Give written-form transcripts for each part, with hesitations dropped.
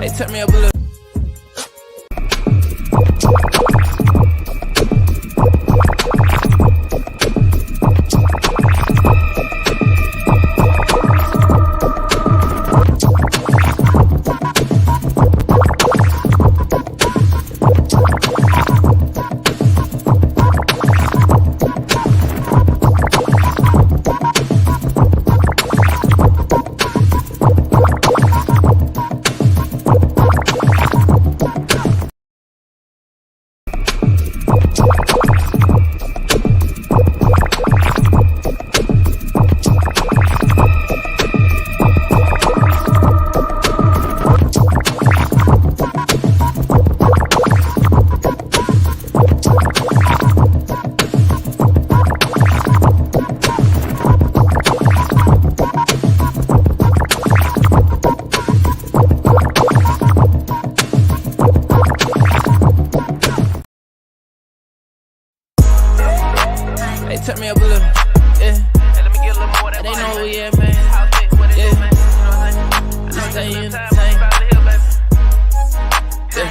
Hey, turn me up a little. Hey, turn me up a little. Yeah. Hey, let me get a little more of that. They know who we at, man. Yeah. Just stay entertained. Yeah.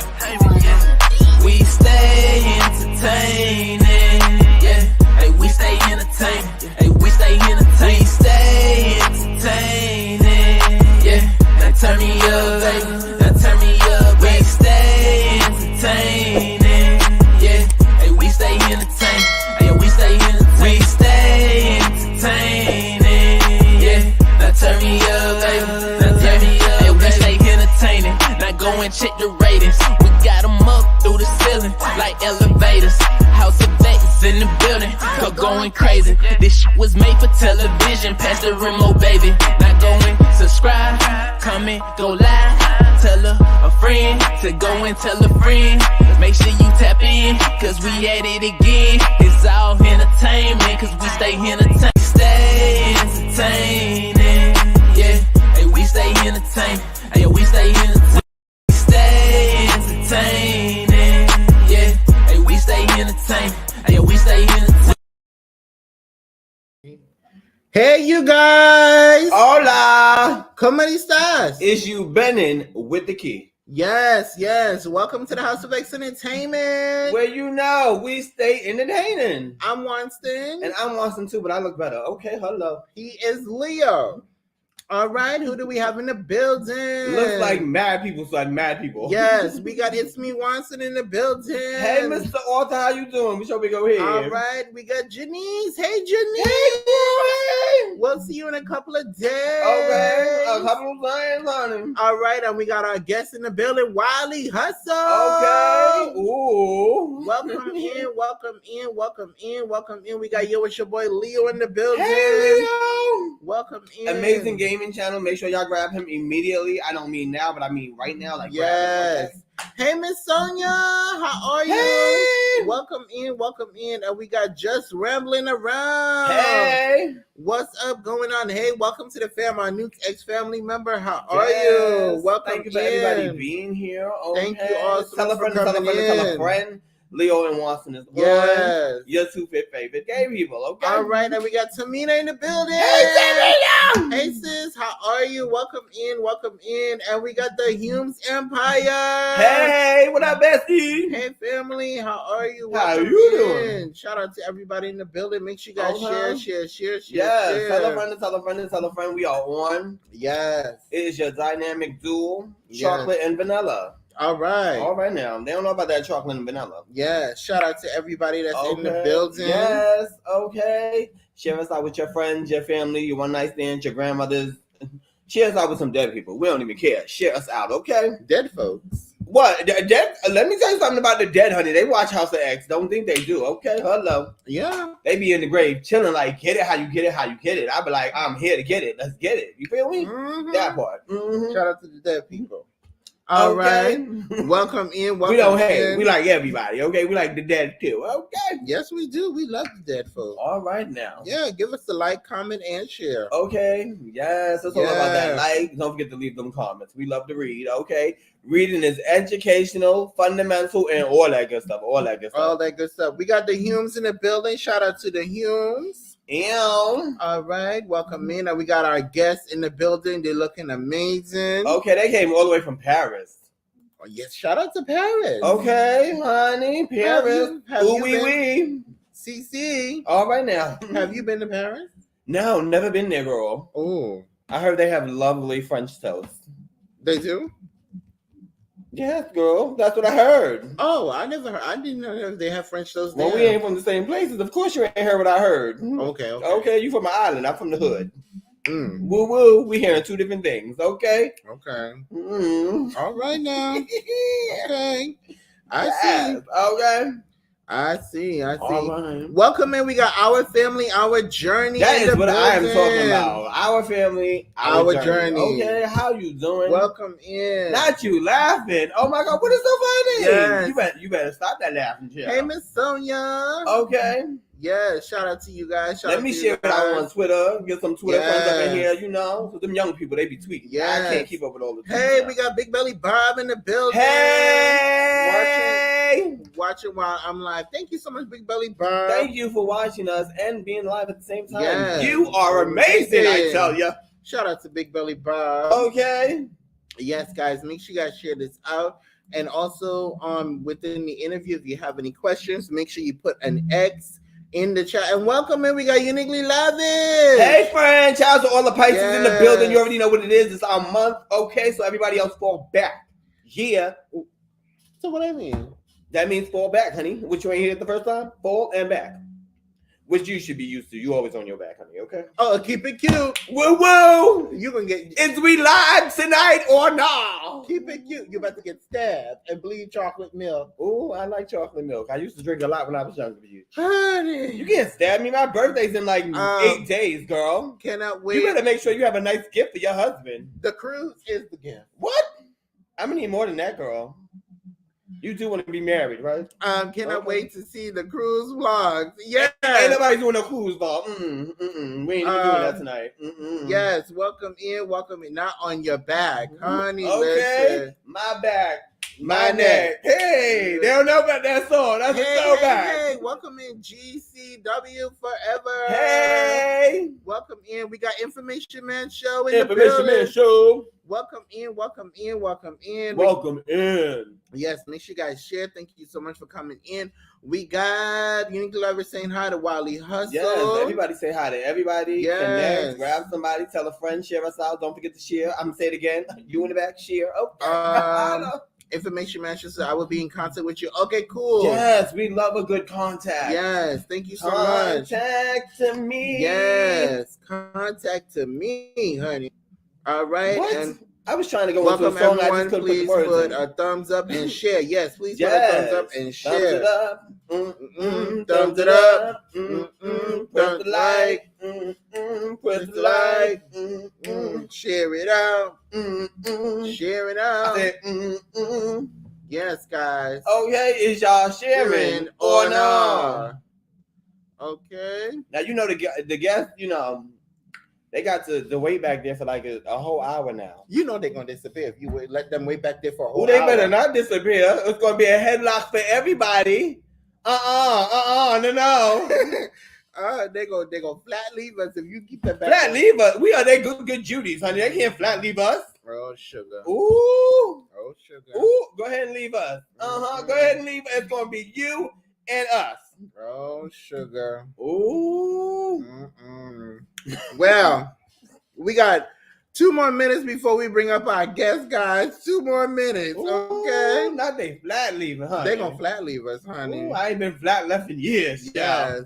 We stay entertaining. Yeah. Hey, we stay entertaining. Hey, we stay entertaining. We stay entertaining. Yeah. Now turn me up, baby. Now turn me up. We stay entertaining. Yeah. Hey, we stay entertaining. Hey, we stay entertaining. We stay entertaining, yeah. Now turn me up, baby. Now turn me up, hey, we stay entertaining. Now go and check the ratings. We got them up through the ceiling like elevators. House of X in the building, go going crazy. This shit was made for television. Pass the remote, baby. Now go and subscribe, comment, go live. Tell a friend to go and tell a friend. Make sure you tap in, cause we at it again. It's all entertainment, cause we stay entertained. Stay entertaining, yeah. Hey, we stay entertained. Hey, we stay entertained. Stay entertaining, yeah. Hey, we stay entertained. Hey, we stay entertained. Hey, you guys! Hola! ¿Cómo estás? Is you Benin with the key? Yes, yes. Welcome to the House of X Entertainment. Where you know we stay entertaining. I'm Winston. And I'm Winston too, but I look better. Okay, hello. He is Leo. All right, who do we have in the building? Looks like mad people, so like mad people. Yes, we got It's Me Winston in the building. Hey, Mr. Author, how you doing? We shall we go here. All right, we got Janice. Hey, Janice. Hey, boy. We'll see you in a couple of days. Okay, a couple of days, honey. All right, and we got our guest in the building, Wiley Hustle. Okay. Ooh. Welcome in, welcome in, welcome in, welcome in. We got it's your boy Leo in the building. Hey, Leo. Welcome in. Amazing gaming channel. Make sure y'all grab him immediately. I don't mean now, but I mean right now. Like, yes. Grab him, okay? Hey, Miss Sonia, how are you? Hey. Welcome in. And we got Just Rambling Around. Hey. What's up going on? Hey, welcome to the fam, our new ex-family member. How are you? Welcome. Thank you for everybody being here. Okay. Thank you all so tell much a friend, for coming tell a friend. Leo and Watson is yes. Your two favorite gay people, okay? All right, and we got Tamina in the building. Hey, Tamina! Hey, sis, how are you? Welcome in. And we got the Humes Empire. Hey, what up, bestie? Hey, family, how are you? How you doing? Shout out to everybody in the building. Make sure you guys share. Yes, share. tell a friend. We are on. Yes. It is your dynamic duo, chocolate and vanilla. All right now. They don't know about that chocolate and vanilla. Yeah, shout out to everybody that's in the building. Yes, okay. Share us out with your friends, your family, your one night stands, your grandmothers. Share us out with some dead people. We don't even care. Share us out, okay? Dead folks. What? Dead? Let me tell you something about the dead, honey. They watch House of X. Don't think they do, okay? Hello. Yeah. They be in the grave chilling like, get it how you get it, how you get it. I be like, I'm here to get it. Let's get it. You feel me? Mm-hmm. That part. Mm-hmm. Shout out to the dead people. All right. Welcome in. We don't hate. We like everybody, okay? We like the dead too, okay? Yes, we do. We love the dead folks. All right now. Yeah, give us a like, comment, and share. Okay. Yes, it's all about that like. Don't forget to leave them comments. We love to read, okay? Reading is educational, fundamental, and all that good stuff. All that good stuff. We got the Humes in the building. Shout out to the Humes. Ew. All right, welcome in. And we got our guests in the building. They're looking amazing. Okay, they came all the way from Paris. Oh, yes, shout out to Paris. Okay, honey, Paris. Have Ooh, you wee been? wee. CC. All right now. Have you been to Paris? No, never been there, girl. Oh, I heard they have lovely French toast. they do? Yes, girl. That's what I heard. Oh, I never heard. I didn't know they have French toast there. Well, we ain't from the same places. Of course you ain't heard what I heard. Okay. Okay, you from the island. I'm from the hood. Mm. Woo woo. We hearing two different things. Okay. Okay. Mm. All right now. Okay. I Yes, see. okay. I see. All right. Welcome in. We got our family, our journey. That in is the what I am building. talking about. Our family, our journey. Okay, how you doing? Welcome in. Not you laughing. Oh my God, what is so funny? Yes. You better stop that laughing, Jill. Hey, Miss Sonia. Okay. Yeah, shout out to you guys. Let me share it out on Twitter. Get some Twitter friends up in here, you know. Because them young people, they be tweeting. Yes. I can't keep up with all the tweets. Hey, we got Big Belly Bob in the building. Hey! Watching while I'm live. Thank you so much, Big Belly Bob. Thank you for watching us and being live at the same time. Yes. You are amazing, I tell you. Shout out to Big Belly Bob. Okay. Yes, guys, make sure you guys share this out. And also, within the interview, if you have any questions, make sure you put an X in the chat. And welcome in, we got Uniquely Lavish. Hey, friend. Shout out to all the Pisces in the Yes. building. You already know what it is. It's our month. Okay, so everybody else fall back. Yeah. So what I mean? That means fall back, honey. Which you ain't here the first time? Fall and back. Which you should be used to. You always on your back, honey, okay? Oh, keep it cute. Woo woo! You can get Is we live tonight or no? keep it cute. You're about to get stabbed and bleed chocolate milk. Oh, I like chocolate milk. I used to drink a lot when I was younger. You Honey. can't stab me. My birthday's in like 8 days, girl. Cannot wait. You better make sure you have a nice gift for your husband. The cruise is the gift. What? I'm gonna need more than that, girl. You do want to be married, right? Cannot wait to see the cruise vlogs. Yes. Ain't nobody doing a cruise vlog. We ain't even doing that tonight. Yes, welcome in. Not on your back, honey. Okay, Listen. my back, my neck. Hey, they don't know about that song. That's a throwback. Hey, welcome in, GCW Forever. Hey, welcome in. We got Information Man Show in Information the building. Man Show. Welcome in, welcome in, welcome in. Welcome in. Yes, make sure you guys share. Thank you so much for coming in. We got Unique Lover saying hi to Wiley Hustle. Yes, everybody say hi to everybody. Yes. Connect, grab somebody, tell a friend, share us out. Don't forget to share. I'm gonna say it again. You in the back, share. Okay. Information Man says I will be in contact with you. Okay, cool. Yes, we love a good contact. Yes, thank you so much. Contact to me. Yes, contact to me, honey. All right. What? And I was trying to go welcome into a song. everyone. I just couldn't Please put the words put in. a thumbs up and share. Yes, please put a thumbs up and share. Thumbs it up. Thumbs it up. Press the like. Press the like. Share it out. Share it out. I said, Yes, guys. Okay, is y'all sharing or not? Okay. Now you know the guests. You know they got to wait back there for like a whole hour now. You know they're gonna disappear if you would let them wait back there for a whole Oh, they hour. better not disappear. It's gonna be a headlock for everybody. No. They go flat leave us if you keep that back. Flat leave us. We are they good Judies, honey. They can't flat leave us. Oh sugar. Ooh. Oh sugar. Ooh. Go ahead and leave us. Go ahead and leave us. It's gonna be you and us. Oh sugar. Ooh. Well, we got 2 more minutes before we bring up our guest, guys. 2 more minutes, okay? Ooh, not they flat leaving, honey. They gonna flat leave us, honey. Ooh, I ain't been flat left in years. Yes.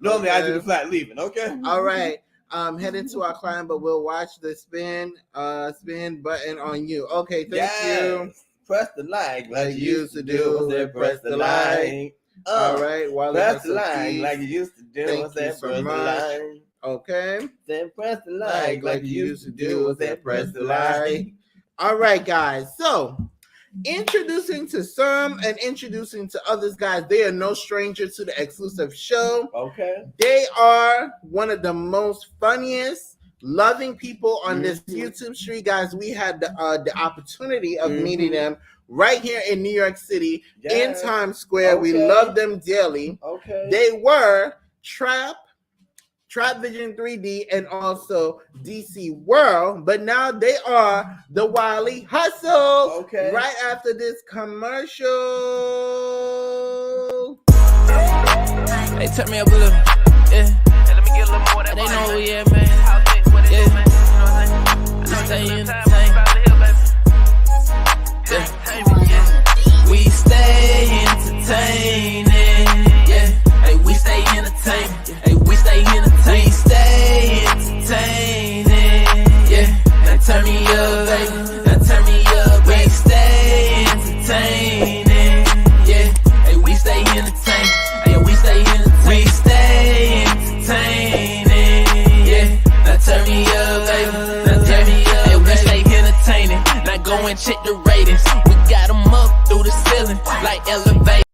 Normally okay. I do the flat leaving, okay? All right. Head into our client, but we'll watch the spin button on you. Okay, thank you. Press the like you used to do. Press the like. All right, while press the like you used to do. Thank you so much. Okay. Then press the like you used to do. Press the like. All right, guys. So, introducing to some and introducing to others, guys. They are no stranger to the Xclusive show. Okay. They are one of the most funniest, loving people on this YouTube street, guys. We had the opportunity of meeting them right here in New York City in Times Square. We love them dearly. Okay. They were Trap Trap Vision 3D, and also DC World. But now they are the Wiley Hustle. Okay. Right after this commercial. Hey, turn me up a little. Yeah. Let me get a little more. They know who we at, man. Yeah. Just stay entertained. Yeah. We stay entertaining. Yeah. Hey, we stay entertaining. Hey, we stay entertaining. We stay entertaining. Yeah. Now turn me up, baby. Now turn me up. We stay entertaining. Yeah. Hey, we stay entertaining. Hey, we stay entertaining. We stay entertaining. Yeah. Now turn me up, baby. Now turn me up. Hey, we stay entertaining. Now go and check the ratings. We got them up through the ceiling like elevators.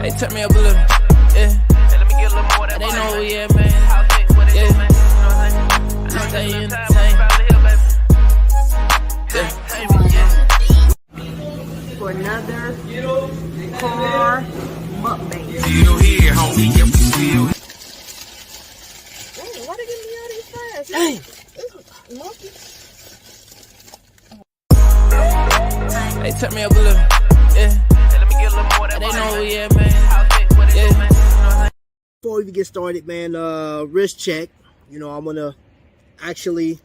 Hey, turn me up a little. Yeah. Let me get a little more. They know who we at, man. Yeah. Just stay entertained. Yeah. For another car mukbang. Still here, homie. Yeah, we still here. Why they give me all these fries? Hey. Hey, turn me up a little. Yeah. Let me get a little more. They know who we at, man. Yeah. Before we get started, man, wrist check. You know, I'm gonna actually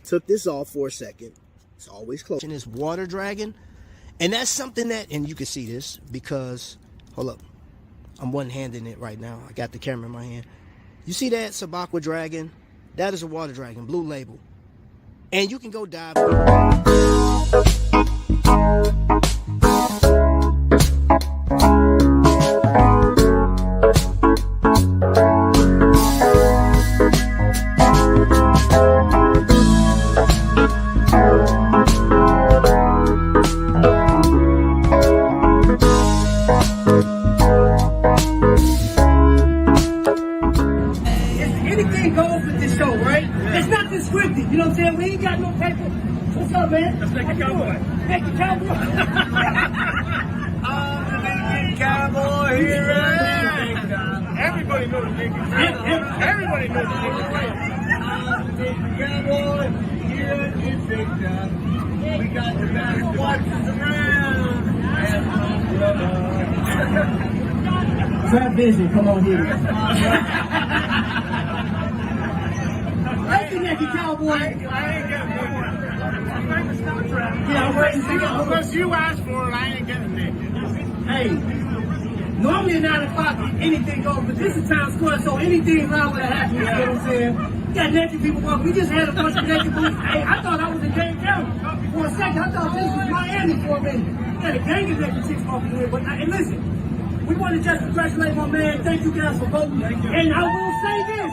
took this off for a second. It's always close. And it's water dragon. And that's something that, and you can see this because, hold up, I'm one-handing it right now. I got the camera in my hand. You see that Sabakwa dragon? That is a water dragon, blue label. And you can go dive. Anything goes with this show, right? It's not this scripted, you know what I'm saying? We ain't got no paper. What's up, man? Let's make a cowboy. Make a cowboy. I'm the naked cowboy here. Everybody knows the naked cowboy. Everybody knows the naked cowboy. I'm the naked cowboy here in Invicta. We got the best watches around. Trap Vision, come on here. That's the naked cowboy. I ain't getting one. Yeah, unless you ask for it, I ain't getting naked. Hey, normally at 9 o'clock, anything goes, but this is Times Square, so anything around where it happens, you know what I'm saying? We got naked people walking. We just had a bunch of naked boots. Hey, I thought I was in Dade County. For a second, I thought this was Miami for a minute. We had a gang of naked chicks walking here, but hey, listen. We want to just congratulate my man. Thank you guys for voting. And I will say this.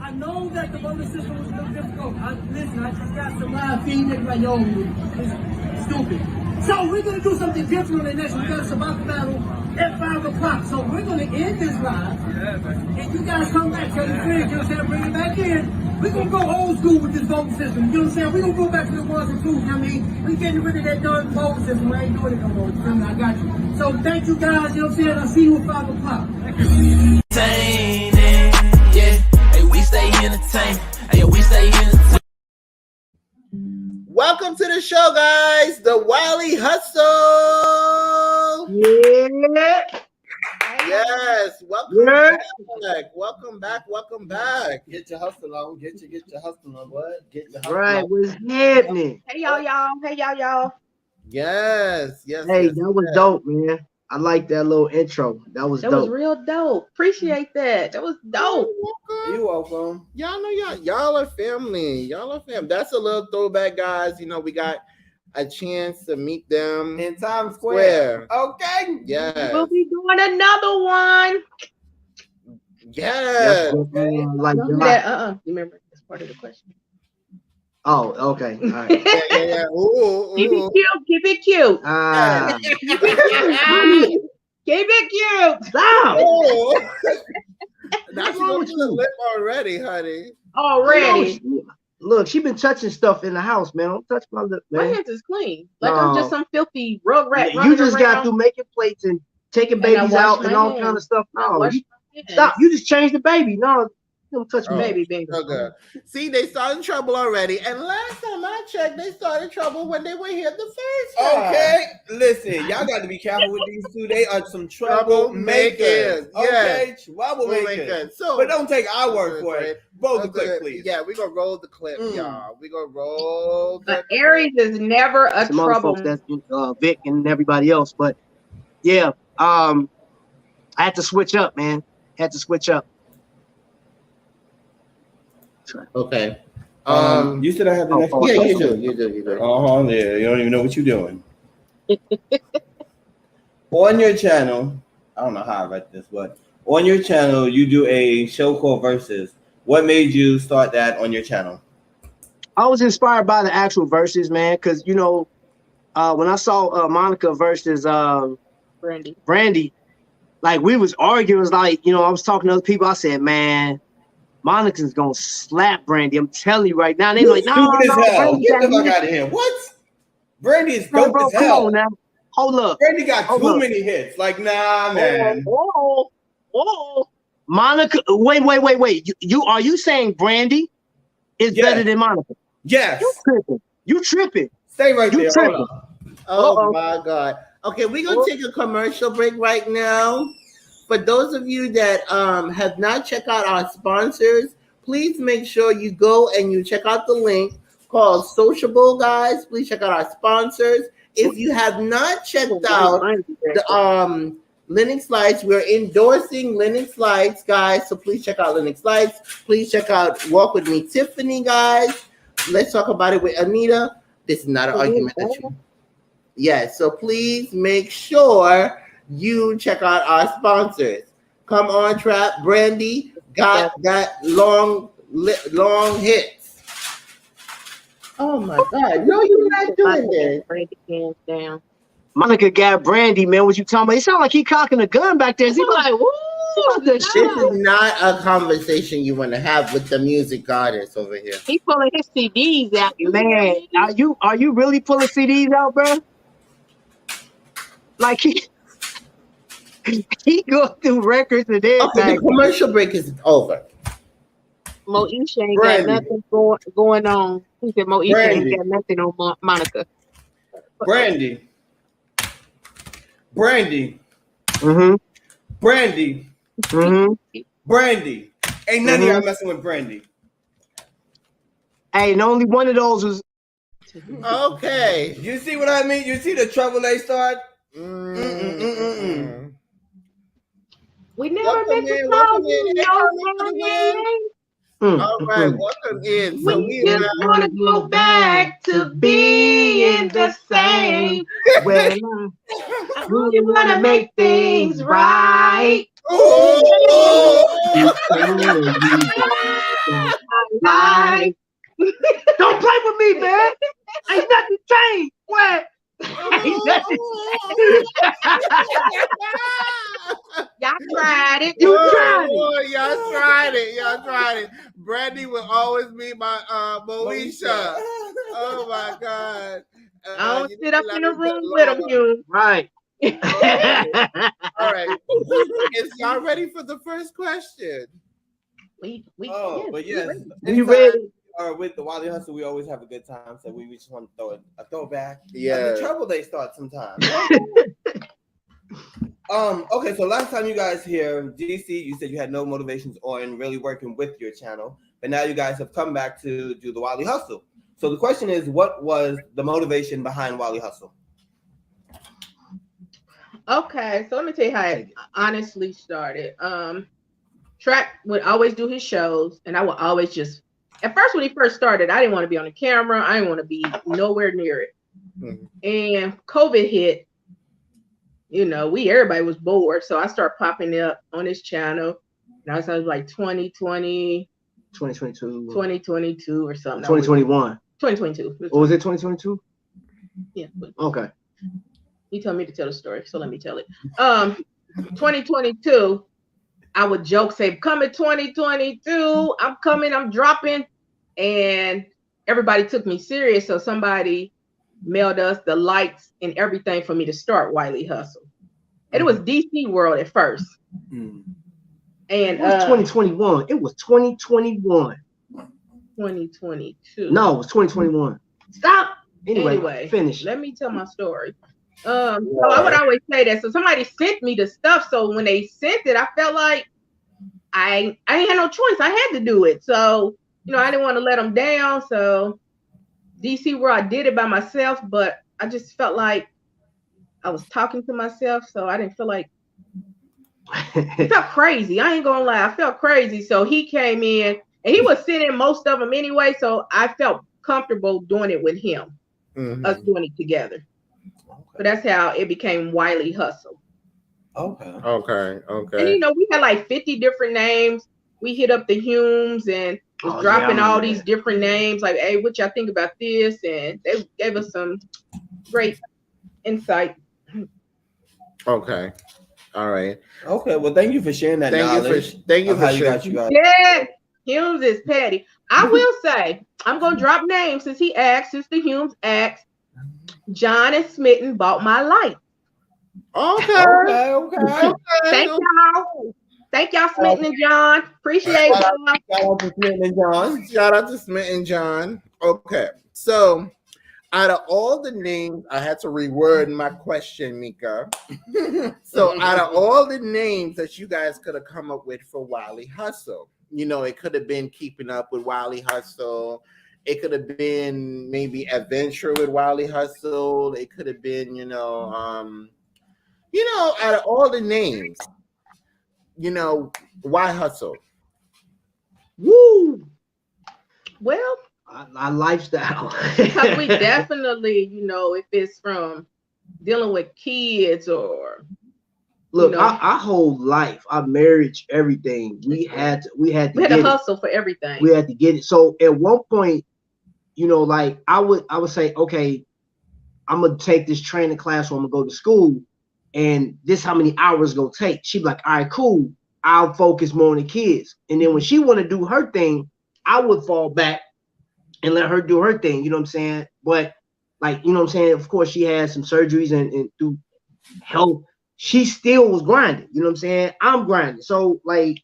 I know that the voting system was a little difficult. Listen, I just got some live feedback like, yo, it's stupid. So we're going to do something different on the next one. We got a survival battle at 5 o'clock. So we're going to end this live. And you guys come back, tell your friends, you know what I'm saying, bring it back in. We're going to go old school with this voting system. You know what I'm saying? We're going to go back to the ones and twos. You know what I mean? We're getting rid of that darn voting system. We ain't doing it no more. You feel me? I got you. So thank you guys. You know what I'm saying? I'll see you at 5 o'clock. Entertaining. Yeah. Hey, we stay entertained. Hey, we stay entertained. Welcome to the show, guys. The Wiley Hustle. Yeah. Yes. Welcome back. Welcome back. Get your hustle on. Get your hustle on. What? Get your hustle Right, on. what's happening? Hey y'all. Yes. Hey, that was dope, man. I like that little intro. That was That dope. was real dope. Appreciate that. That was dope. You welcome. Y'all know y'all are family. That's a little throwback, guys. You know, we got a chance to meet them In Times Square. Okay. Yes. We'll be doing another one. Yes. That's what, like Don't do July. that. Remember, that's part of the question. Oh, okay. All right. Yeah. Ooh. Keep it cute. Ah. Keep it cute. Stop. Oh. Now What's she wrong going with to the you? lip already, honey. Already. Look, she been touching stuff in the house, man. Don't touch my lip, My man. hands is clean. Like I'm just some filthy rug rat. You just got through making plates and taking And I babies wash out my and all hands. kind of stuff. I No, wash you Stop. You just changed the baby. No, don't touch Oh, me. baby. So good. See, they started trouble already. And last time I checked, they started trouble when they were here the first time. Okay, listen, y'all got to be careful with these two. They are some troublemakers. Okay, troublemakers. So, but don't take our word for it. Roll the clip, please. Yeah, we're gonna roll the clip, y'all. We're gonna roll the Aries is never a Some other trouble. folks, that's Vic and everybody else. But yeah, I had to switch up, man. Had to switch up. Okay. You said I have the next Yeah, question. you do. Yeah, you don't even know what you're doing. On your channel, I don't know how I read this, but on your channel, you do a show called Versus. What made you start that on your channel? I was inspired by the actual verses, man, because you know, when I saw Monica versus Brandy, like we was arguing, it was like, you know, I was talking to other people. I said, man, Monica's gonna slap Brandy. I'm telling you right now. They like, no, Stupid as hell. Brandy Get the got fuck out of here. What? Brandy is No, dope bro, as come hell. on now. Hold up. Brandy got Hold too up. many hits. Like, nah, man. Oh. Monica, wait. You are you saying Brandy is Yes. better than Monica? Yes. You tripping. Stay right You there. tripping. Hold on. Oh my God. Okay, we're gonna take a commercial break right now. For those of you that have not checked out our sponsors, please make sure you go and you check out the link called Sociable, guys. Please check out our sponsors. If you have not checked out the Linux Lights, we're endorsing Linux Lights, guys. So please check out Linux Lights. Please check out Walk With Me Tiffany, guys. Let's talk about it with Anita. This is not an argument that you. Yes, so please make sure you check out our sponsors. Come on, Trap. Brandy got that long hits. Oh my God! No, you're not doing this. Brandy hands down. Monica got Brandy, man. What you talking about? It sound like he cocking a gun back there. Is he like, woo? This is not a conversation you want to have with the music goddess over here. He pulling his CDs out. Man, are you really pulling CDs out, bro? Like he go through records and everything. Okay, the commercial break is over. Moesha ain't Brandy. got nothing going on. He said Moesha ain't got nothing on Monica. Brandy. Mm-hmm. Brandy. Mm-hmm. Brandy. Ain't none of y'all messing with Brandy. Hey, and only one of those was Okay. You see what I mean? You see the trouble they start? We never Welcome meant to in, call welcome you in. no name. All right, welcome in. So We just want to go back to being the same. when I really want to make things right. Like, don't play with me, man. Ain't nothing changed. What? Ain't nothing y'all tried it. You tried it. Oh, y'all tried it. Brandy will always be my Moesha. Oh my God. I don't sit up in the room with them, you. Right. All right. Is y'all ready for the first question? But yes. You ready? With the Wiley Hustle, we always have a good time, so we just want to throw a throwback. Yeah. The trouble they start sometimes. Okay, so last time you guys here, DC, you said you had no motivations on really working with your channel, but now you guys have come back to do the Wiley Hustle. So the question is, what was the motivation behind Wiley Hustle? Okay, so let me tell you how it honestly started. Track would always do his shows, and I would always just, at first when he first started, I didn't want to be on the camera. I didn't want to be nowhere near it. Mhm. And COVID hit, you know, everybody was bored. So I started popping up on his channel. And I was like 2020, 2022. 2022 or something. 2021. 2022. Or was it 2022? Yeah. But Okay. he told me to tell the story, so let me tell it. 2022, I would joke, say, coming 2022, I'm coming, I'm dropping. And everybody took me serious. So somebody mailed us the lights and everything for me to start Wiley Hustle. And it was DC World at first. And it was 2021. It was 2021. 2022. No, it was 2021. Stop. Anyway, finish. Let me tell my story. So I would always say that. So somebody sent me the stuff. So when they sent it, I felt like I ain't had no choice. I had to do it. So, I didn't want to let them down. So DC where I did it by myself, but I just felt like I was talking to myself. So I didn't feel like it felt crazy. I ain't gonna lie. I felt crazy. So he came in and he was sending most of them anyway. So I felt comfortable doing it with him, us doing it together. So that's how it became Wiley Hustle. Okay. And we had like 50 different names. We hit up the Humes and was dropping all these different names. Like, hey, what y'all think about this? And they gave us some great insight. Okay. All right. Okay. Well, thank you for sharing that knowledge. Thank you for sharing. Yeah, Humes is petty. I will say, I'm gonna drop names since the Humes asked. John and Smitten bought my light. Okay. Thank y'all, Smitten and John. Appreciate y'all. Shout out to Smitten and John. Shout out to Smitten and John. Okay. So out of all the names, I had to reword my question, Mika. So out of all the names that you guys could have come up with for Wiley Hustle, it could have been Keeping Up with Wiley Hustle. It could have been maybe Adventure with Wiley Hustle. It could have been, out of all the names, why Hustle? Woo! Well, our lifestyle. because we definitely, if it's from dealing with kids or look, our whole life, our marriage, everything, we had to hustle for everything. We had to get it. So at one point, like I would say, okay, I'm gonna take this training class or I'm gonna go to school, and this how many hours it's gonna take. She'd be like, all right, cool. I'll focus more on the kids. And then when she want to do her thing, I would fall back and let her do her thing. You know what I'm saying? But of course she had some surgeries and through health, she still was grinding. You know what I'm saying? I'm grinding. So like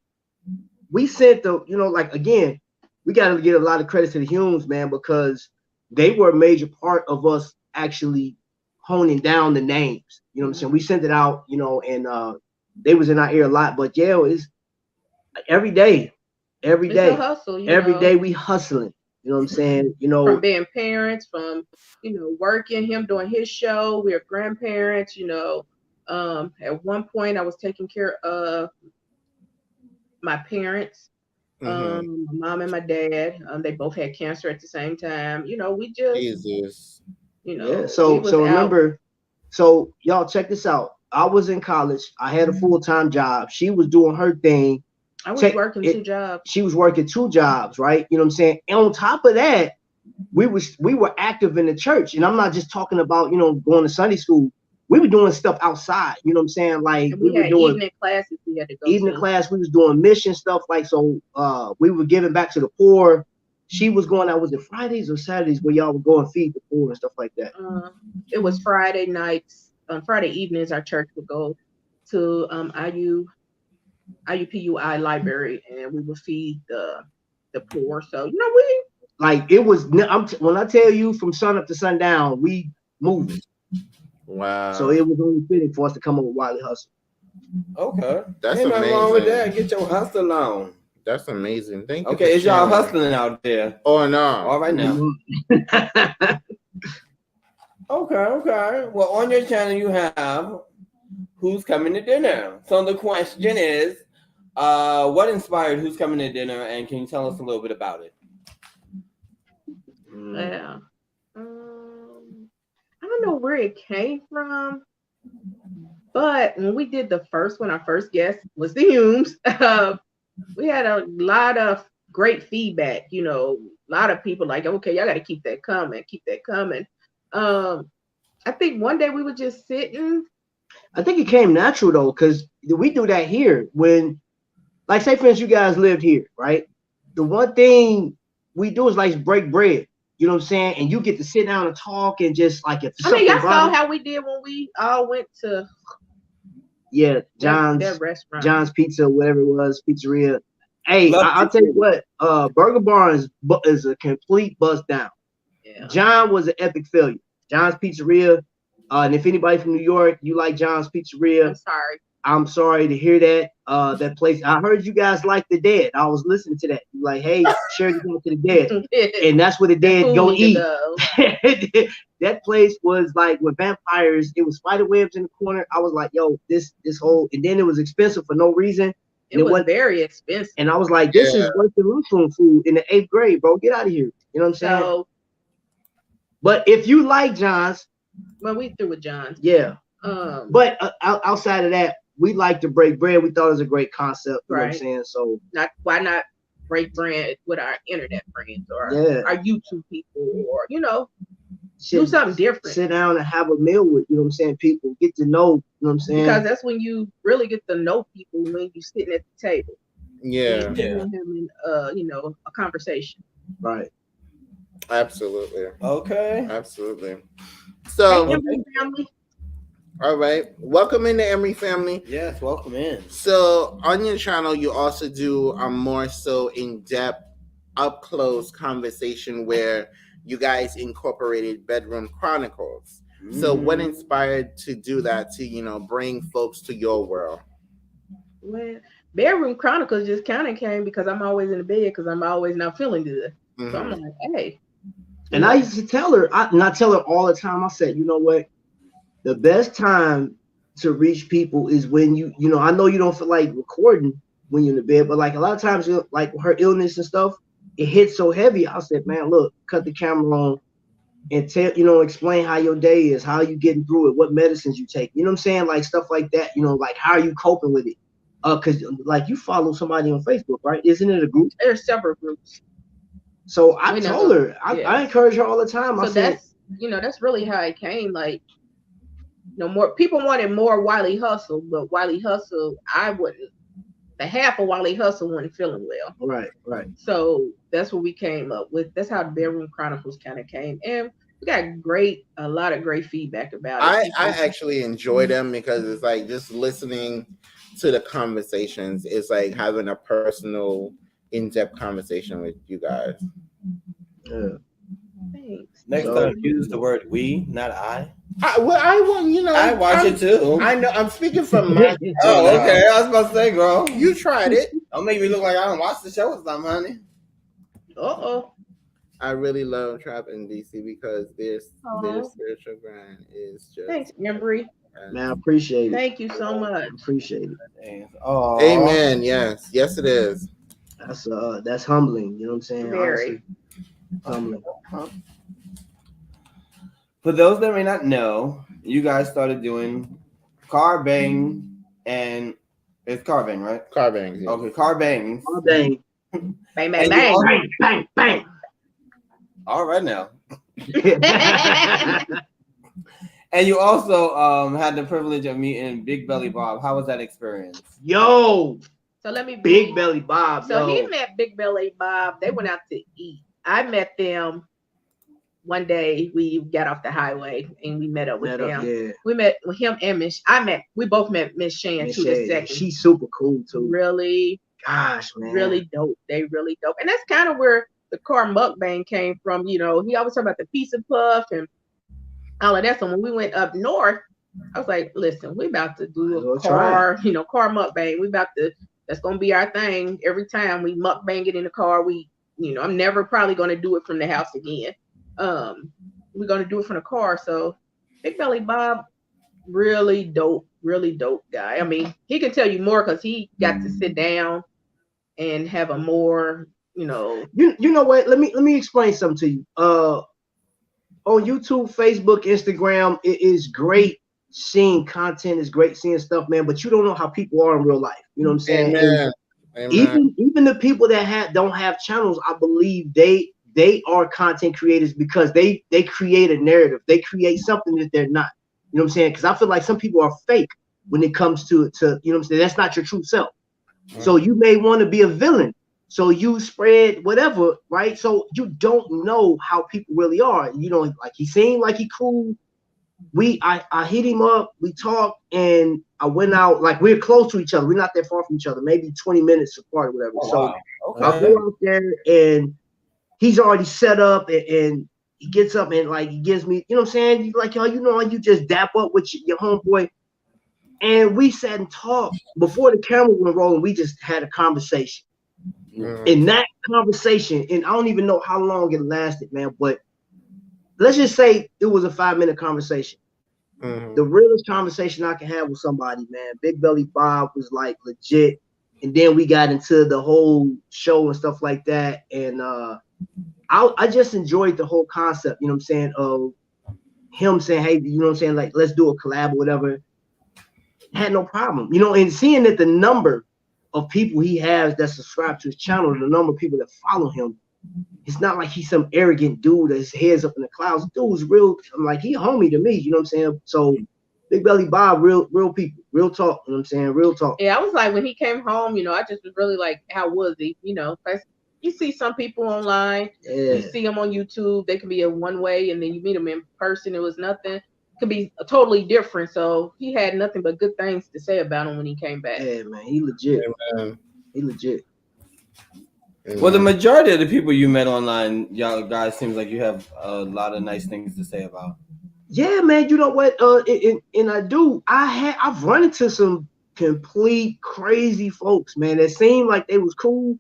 we sent again, we got to give a lot of credit to the Humes, man, because they were a major part of us actually honing down the names. You know what I'm saying? We sent it out, and they was in our ear a lot. But yeah, it's every day. It's a hustle. Every day we hustling. You know what I'm saying? From being parents, from working, him doing his show. We're grandparents. At one point I was taking care of my parents. My mom and my dad, they both had cancer at the same time. We just Jesus. Yeah. So remember, so y'all check this out. I was in college. I had a full-time job. She was doing her thing. I was working 2 jobs. She was working 2 jobs, right? You know what I'm saying? And on top of that, we were active in the church. And I'm not just talking about, going to Sunday school. We were doing stuff outside, you know what I'm saying? Like we were doing evening classes we had to go evening class, we was doing mission stuff, like so we were giving back to the poor. She was going out, was it Fridays or Saturdays where y'all would go and feed the poor and stuff like that? It was Friday nights. On Friday evenings, our church would go to IUPUI library and we would feed the poor. So we like it was when I tell you from sun up to sundown, we moving. Wow. So it was only fitting for us to come up with Wiley Hustle. Okay. That's ain't amazing. Nothing wrong with that. Get your hustle on. That's amazing. Thank you. Okay, is y'all hustling out there? Oh no. All right now. Okay. Well, on your channel you have Who's Coming to Dinner. So the question is, what inspired Who's Coming to Dinner, and can you tell us a little bit about it? Yeah. I don't know where it came from, but when we did the first one, our first guest was the Humes. We had a lot of great feedback. A lot of people like, okay, y'all got to keep that coming. I think one day we were just sitting. I think it came natural though, because we do that here. When, like, say for instance, you guys lived here, right? The one thing we do is like break bread. You know what I'm saying? And you get to sit down and talk and just like if y'all saw how we did when we all went to Yeah, John's that restaurant. John's Pizza, whatever it was, pizzeria. Hey, Love I'll tell you what, Burger Bar is a complete bust down. Yeah. John was an epic failure. John's Pizzeria, and if anybody from New York, you like John's Pizzeria, I'm sorry to hear that. That place, I heard you guys like the Dead. I was listening to that. You're like, hey, share the to the Dead, and that's where the Dead go eat. That place was like with vampires. It was spider webs in the corner. I was like, yo, this whole, and then it was expensive for no reason. It was very expensive. And I was like, this is worth the lunchroom food in the 8th grade, bro. Get out of here. You know what I'm saying? So, but if you like John's, well, we through with John's. Yeah. But outside of that, we like to break bread. We thought it was a great concept. You know what I'm saying? So why not break bread with our internet friends or our YouTube people, or do something different. Sit down and have a meal with, you know what I'm saying, people. Get to know, you know what I'm saying? Because that's when you really get to know people, when you're sitting at the table. Yeah. Having a conversation. Right. Absolutely. Okay. Absolutely. So, all right. Welcome in the Emery family. Yes, welcome in. So, on your channel, you also do a more so in-depth, up-close conversation where you guys incorporated bedroom chronicles. So what inspired to do that, to bring folks to your world? Well, bedroom chronicles just kind of came because I'm always in the bed because I'm always not feeling good. So I'm like, hey. And I used to tell her, I tell her all the time, I said, you know what, the best time to reach people is when I know you don't feel like recording when you're in the bed, but like a lot of times, like her illness and stuff, it hit so heavy. I said, man, look, cut the camera on and tell, explain how your day is, how you getting through it, what medicines you take. You know what I'm saying? Like stuff like that, like how are you coping with it? Because like you follow somebody on Facebook, right? Isn't it a group? There's several groups. So I told her, I encourage her all the time. So I said, that's really how it came. Like, more people wanted more Wiley Hustle, but Wiley Hustle, the half of Wiley Hustle wasn't feeling well. Right. So that's what we came up with. That's how the Bedroom Chronicles kind of came. And we got a lot of great feedback about it. I actually enjoy them because it's like just listening to the conversations. It's like having a personal, in-depth conversation with you guys. Yeah. Thanks. Next time, use the word we, not I. I want, I watch it too. I know. I'm speaking from my. Oh, okay. I was about to say, girl, you tried it. Don't make me look like I don't watch the show or something, honey. I really love Trap in DC because their spiritual grind is just. Thanks, Embry. Man, I appreciate it. Thank you so much. Appreciate it. Oh, amen. Yes, it is. That's humbling. You know what I'm saying? Very humbling. For those that may not know, you guys started doing car bang, and it's car bang, right? Car bangs. Yeah. Okay, car bangs. Car bang. Bang, bang, bang. Bang, bang, bang. All right now. And you also had the privilege of meeting Big Belly Bob. How was that experience? Yo. So let me Big Belly Bob. So he met Big Belly Bob. They went out to eat. I met them one day. We got off the highway and we met up with them. Yeah. We met with him and Miss. We both met Miss Shan too. The second. She's super cool too. Really. Gosh, man. Really dope. They really dope. And that's kind of where the car mukbang came from. He always talk about the pizza puff and all of that. So when we went up north, I was like, listen, we about to do a car mukbang. That's gonna be our thing. Every time we mukbang it in the car, I'm never probably gonna do it from the house again. We're gonna do it from the car. So Big Belly Bob, really dope guy. I mean, he can tell you more because he got to sit down and have a more, You know what? Let me explain something to you. On YouTube, Facebook, Instagram, it is great seeing content, is great seeing stuff, man, but you don't know how people are in real life. You know what I'm saying? Amen. Even the people that don't have channels, I believe they are content creators because they create a narrative. They create something that they're not. You know what I'm saying? Because I feel like some people are fake when it comes to you know what I'm saying? That's not your true self. So you may want to be a villain. So you spread whatever, right? So you don't know how people really are. Like he seemed like he cool, I hit him up, we talked, and I went out, like we're close to each other. We're not that far from each other, maybe 20 minutes apart or whatever. Oh, so wow. Okay. I go out there and he's already set up, and he gets up and like he gives me, you know what I'm saying? Like, yo, you know, you just dap up with your homeboy. And we sat and talked before the camera went rolling. We just had a conversation. In that conversation, and I don't even know how long it lasted, man, but let's just say it was a 5-minute conversation. The realest conversation I can have with somebody, man. Big Belly Bob was like legit. And then we got into the whole show and stuff like that. And I just enjoyed the whole concept, you know what I'm saying, of him saying, hey, you know what I'm saying, like, let's do a collab or whatever. Had no problem, you know, and seeing that the number of people he has that subscribe to his channel, the number of people that follow him, it's not like he's some arrogant dude that his head's up in the clouds. Dude's real. I'm like, he a homie to me, you know what I'm saying? So Big Belly Bob, real people, real talk, you know what I'm saying? Real talk. Yeah, I was like, when he came home, you know, I just was really like, how was he? You know, you see some people online, you see them on YouTube, they can be a one way, and then you meet them in person, it was nothing. Could be totally different. So he had nothing but good things to say about him when he came back. Yeah, man, he legit. He legit. Well, the majority of the people you met online, y'all guys, seems like you have a lot of nice things to say about. Yeah, man. You know what? And I do. I've run into some complete crazy folks, man, that seemed like they was cool,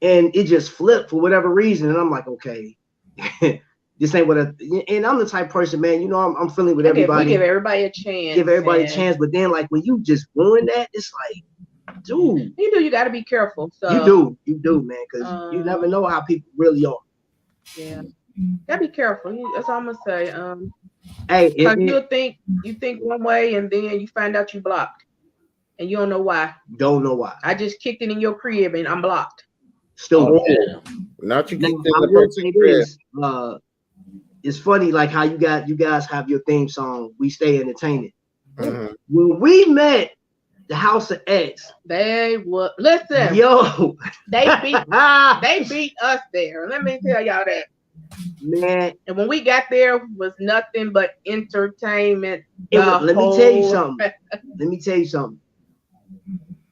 and it just flipped for whatever reason. And I'm like, okay. This ain't what and I'm the type of person, man, you know, I'm friendly with everybody. We give everybody a chance. Give everybody a chance, but then like when you just ruin that, it's like, dude. You got to be careful. So you do, man, because you never know how people really are. Yeah. Gotta be careful. That's all I'm gonna say. Hey, you think one way and then you find out you blocked. And you don't know why. Don't know why. I just kicked it in your crib and I'm blocked. Still not you kicked in the person's crib. It's funny, like how you guys have your theme song, We Stay Entertaining. When we met the House of X, they would listen. Yo, they beat us there. Let me tell y'all that. Man. And when we got there was nothing but entertainment. Let me tell you something.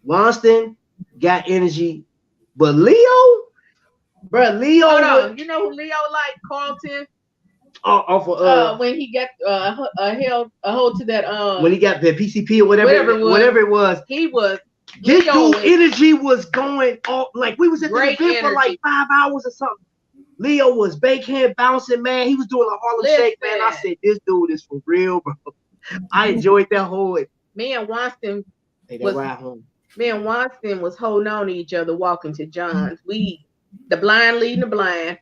Wonston got energy, but Leo. Hold on. You know who Leo like? Carlton. When he got held a hold to that when he got the PCP or whatever it was, he was this dude energy was going off. Like we was at the event for like 5 hours or something. Leo was backhand bouncing, man. He was doing a Harlem Shake, man. I said, this dude is for real, bro. I enjoyed that whole. Me and Wonston was holding on to each other, walking to John's. The blind leading the blind.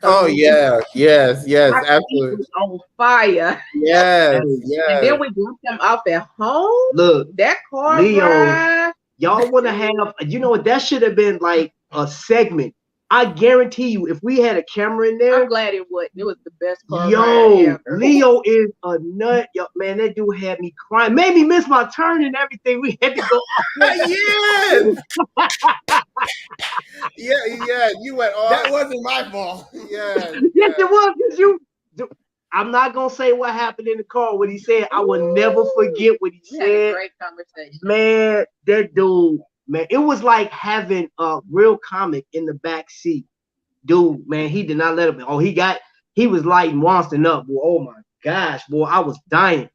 Oh yeah, yes, absolutely. Was on fire. Yes. And then we dropped them off at home. Look, that car Leo, ride. Y'all want to have, you know what? That should have been like a segment. I guarantee you, if we had a camera in there, I'm glad it wasn't. It was the best car ride ever. Leo is a nut. Yo, man, that dude had me crying. Made me miss my turn and everything. We had to go. Yes. yeah. You went off. That wasn't my fault. Yes, it was. Because I'm not gonna say what happened in the car. What he said, I will never forget what he said. Had a great conversation. Man, that dude. Man, it was like having a real comic in the back seat. Dude, man, he did not let him. Oh, he was lighting Wonston up, boy. Oh my gosh, boy, I was dying.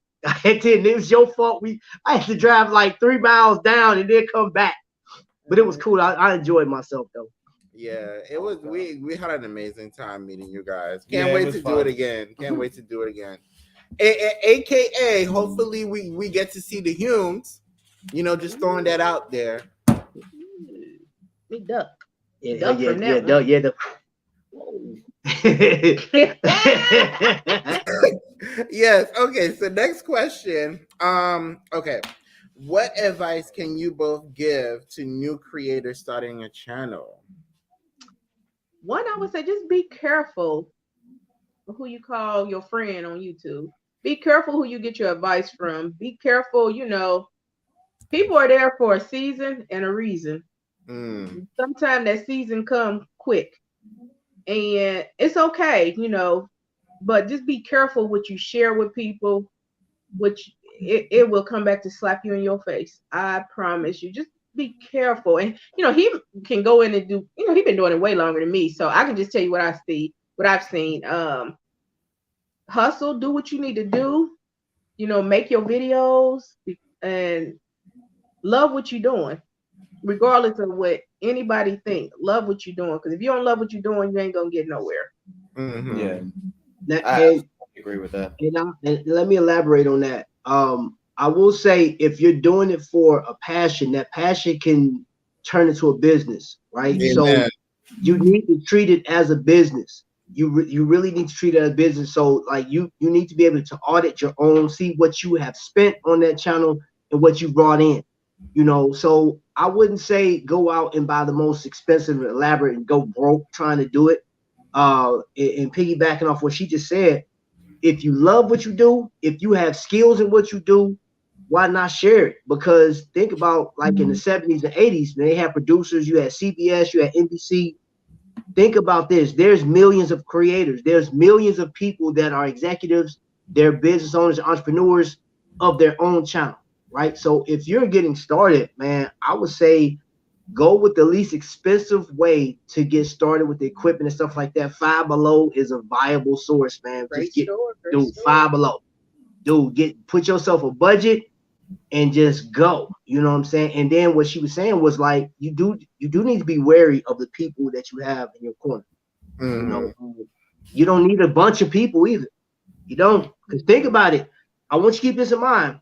It was your fault. I had to drive like 3 miles down and then come back. But it was cool. I enjoyed myself though. Yeah, it was. We had an amazing time meeting you guys. Can't wait to do it again. Can't wait to do it again. AKA, hopefully we get to see the Humes. You know, just throwing that out there. We duck. Yeah. Yes. Okay. So next question. Okay. What advice can you both give to new creators starting a channel? One, I would say just be careful who you call your friend on YouTube. Be careful who you get your advice from. Be careful, you know, people are there for a season and a reason. Sometimes that season comes quick and it's okay, you know, but just be careful what you share with people. which it will come back to slap you in your face. I promise you. Just be careful. And he can go in and do, he's been doing it way longer than me. So I can just tell you what I've seen. Hustle, do what you need to do, make your videos and love what you're doing, regardless of what anybody think. Love what you're doing. Because if you don't love what you're doing, you ain't gonna get nowhere. Mm-hmm. Yeah. I agree with that. And let me elaborate on that. I will say, if you're doing it for a passion, that passion can turn into a business, right? Amen. So you need to treat it as a business. You really need to treat it as a business. So like you need to be able to audit your own, see what you have spent on that channel and what you brought in. So I wouldn't say go out and buy the most expensive and elaborate and go broke trying to do it. And piggybacking off what she just said, if you love what you do, if you have skills in what you do, why not share it? Because think about like in the 70s and 80s, when they had producers, you had CBS, you had NBC. Think about this. There's millions of creators. There's millions of people that are executives, they're business owners, entrepreneurs of their own channel, right? So if you're getting started, man, I would say go with the least expensive way to get started with the equipment and stuff like that. Five Below is a viable source, man. Five Below. Dude, put yourself a budget and just go. You know what I'm saying? And then what she was saying was like, you do need to be wary of the people that you have in your corner. Mm-hmm. You don't need a bunch of people either. You don't. Because think about it. I want you to keep this in mind.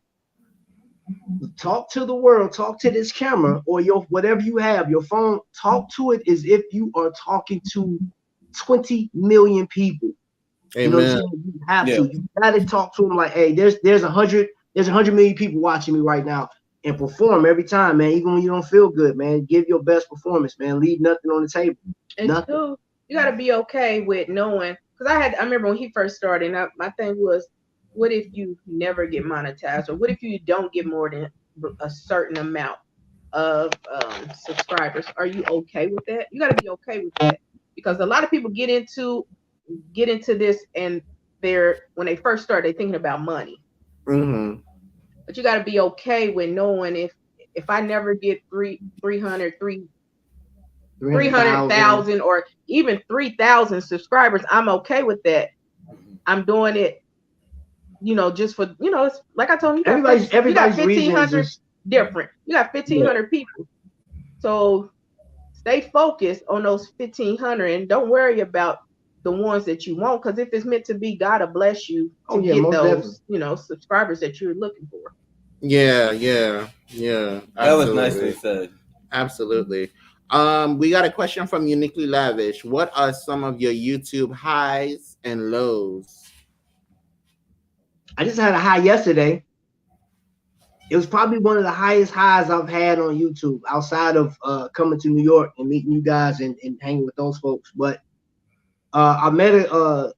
Talk to the world, talk to this camera or your whatever you have, your phone, talk to it as if you are talking to 20 million people. Amen. You have to. You gotta talk to them like, hey, there's 100 million people watching me right now, and perform every time, man. Even when you don't feel good, man, give your best performance, man. Leave nothing on the table. And nothing. Too, you gotta be okay with knowing, because I remember when he first started, my thing was, what if you never get monetized, or what if you don't get more than a certain amount of subscribers? Are you okay with that? You got to be okay with that, because a lot of people get into this, and when they first start, they're thinking about money. Mm-hmm. But you got to be okay with knowing if I never get 300,000 or even 3,000 subscribers, I'm okay with that. I'm doing it, just for, it's like I told you, everybody's 1,500 different. You got 1,500 people. So stay focused on those 1,500 and don't worry about the ones that you want, because if it's meant to be, God will bless you to get those, subscribers that you're looking for. Yeah. That was nicely said. Absolutely. We got a question from Uniquely Lavish. What are some of your YouTube highs and lows? I just had a high yesterday. It was probably one of the highest highs I've had on YouTube outside of coming to New York and meeting you guys and hanging with those folks. But I met a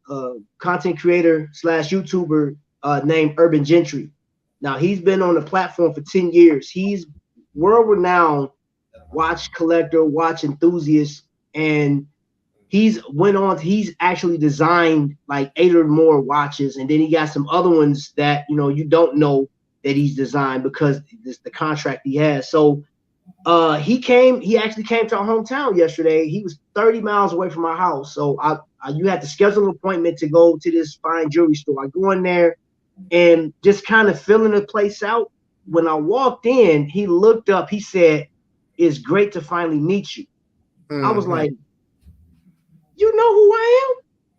content creator / YouTuber named Urban Gentry. Now, he's been on the platform for 10 years. He's world-renowned watch collector, watch enthusiast, and he's actually designed like 8 or more watches, and then he got some other ones that you don't know that he's designed because it's the contract he has. So he actually came to our hometown yesterday. He was 30 miles away from our house. So you had to schedule an appointment to go to this fine jewelry store. I go in there and just kind of filling the place out. When I walked in, he looked up, he said, "It's great to finally meet you." Mm-hmm. I was like, "You know who I am?"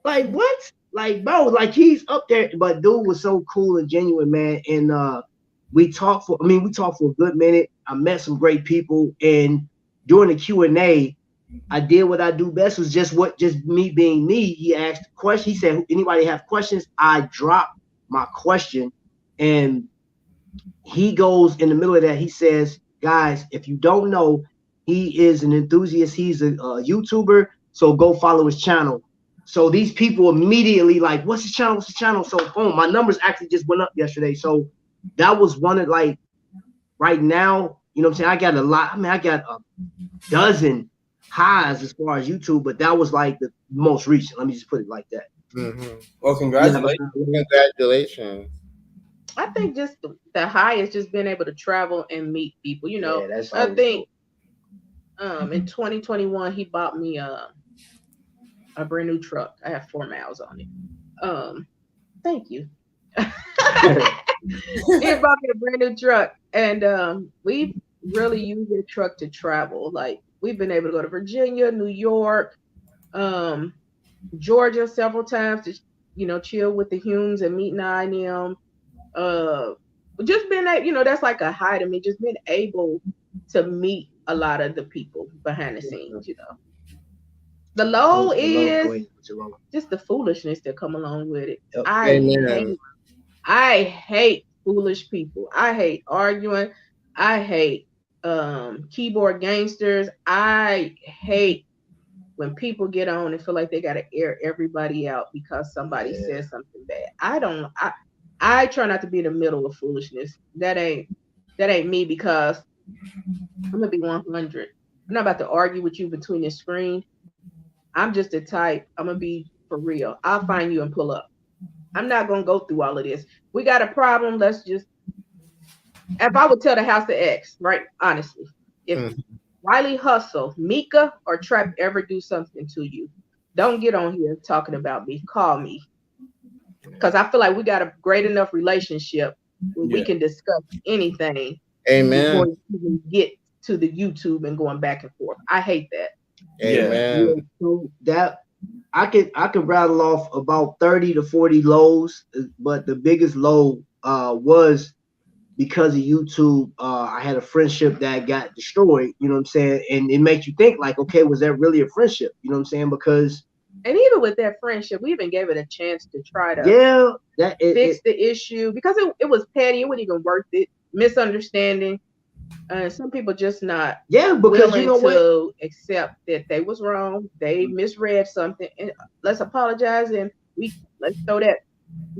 Like, what? Like, bro, like he's up there. But dude was so cool and genuine, man. And we talked for a good minute. I met some great people, and during the Q&A, I did what I do best, was just me being me. He asked a question. He said, "Anybody have questions?" I dropped my question, and he goes in the middle of that. He says, "Guys, if you don't know, he is an enthusiast. He's a YouTuber. So go follow his channel." So these people immediately like, "What's his channel? What's his channel?" So boom, my numbers actually just went up yesterday. So that was one of, like, right now, you know what I'm saying? I got a lot. I mean, I got a dozen highs as far as YouTube, but that was like the most recent. Let me just put it like that. Mm-hmm. Well, congratulations. Congratulations. I think just the high is just being able to travel and meet people. You know, Yeah, that's I think in 2021 he bought me a brand new truck. I have 4 miles on it. Thank you. He bought me a brand new truck, and we've really used the truck to travel. Like we've been able to go to Virginia, New York, Georgia several times to, you know, chill with the Humes and meet INM. Just being able, you know, that's like a high to me. Just being able to meet a lot of the people behind the scenes, you know. The low is just the foolishness that come along with it. I hate foolish people. I hate arguing. I hate keyboard gangsters. I hate when people get on and feel like they got to air everybody out because somebody says something bad. I try not to be in the middle of foolishness. That ain't me, because I'm gonna be 100. I'm not about to argue with you between the screen. I'm just the type. I'm gonna be for real. I'll find you and pull up. I'm not gonna go through all of this. We got a problem. Let's just. If I would tell the House of X, right? Honestly, if Wiley Hustle, Mika, or Trap ever do something to you, don't get on here talking about me. Call me, because I feel like we got a great enough relationship where we can discuss anything. Amen. Before you even get to the YouTube and going back and forth. I hate that. Amen. Yeah, so that I could rattle off about 30 to 40 lows, but the biggest low was because of YouTube. I had a friendship that got destroyed, you know what I'm saying? And it makes you think like, okay, was that really a friendship? You know what I'm saying? Because and even with that friendship, we even gave it a chance to try to fix the issue, because it was petty. It wasn't even worth it. Misunderstanding. Some people just not because willing you know to accept that they was wrong. They misread something, and let's apologize and let's throw that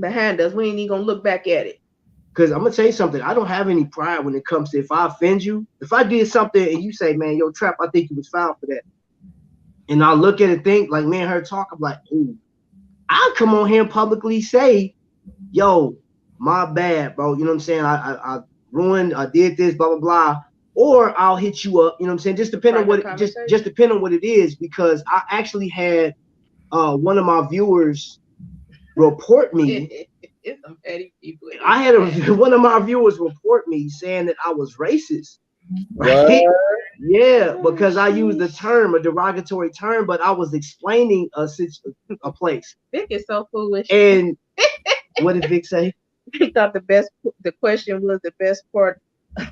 behind us. We ain't even gonna look back at it. Because I'm gonna tell you something. I don't have any pride when it comes to if I offend you. If I did something and you say, "Man, yo, Trap, I think you was foul for that," and I look at it, think like me and her talk, I'm like, "Ooh," I'll come on here and publicly say, "Yo, my bad, bro." You know what I'm saying? I ruined. I did this, blah blah blah. Or I'll hit you up. You know what I'm saying? Just depend on what just depend on what it is. Because I actually had one of my viewers report me. It's some petty people. I had one of my viewers report me saying that I was racist. Right? Yeah, because I used a derogatory term, but I was explaining a place. Vic is so foolish. And what did Vic say? He thought the question was the best part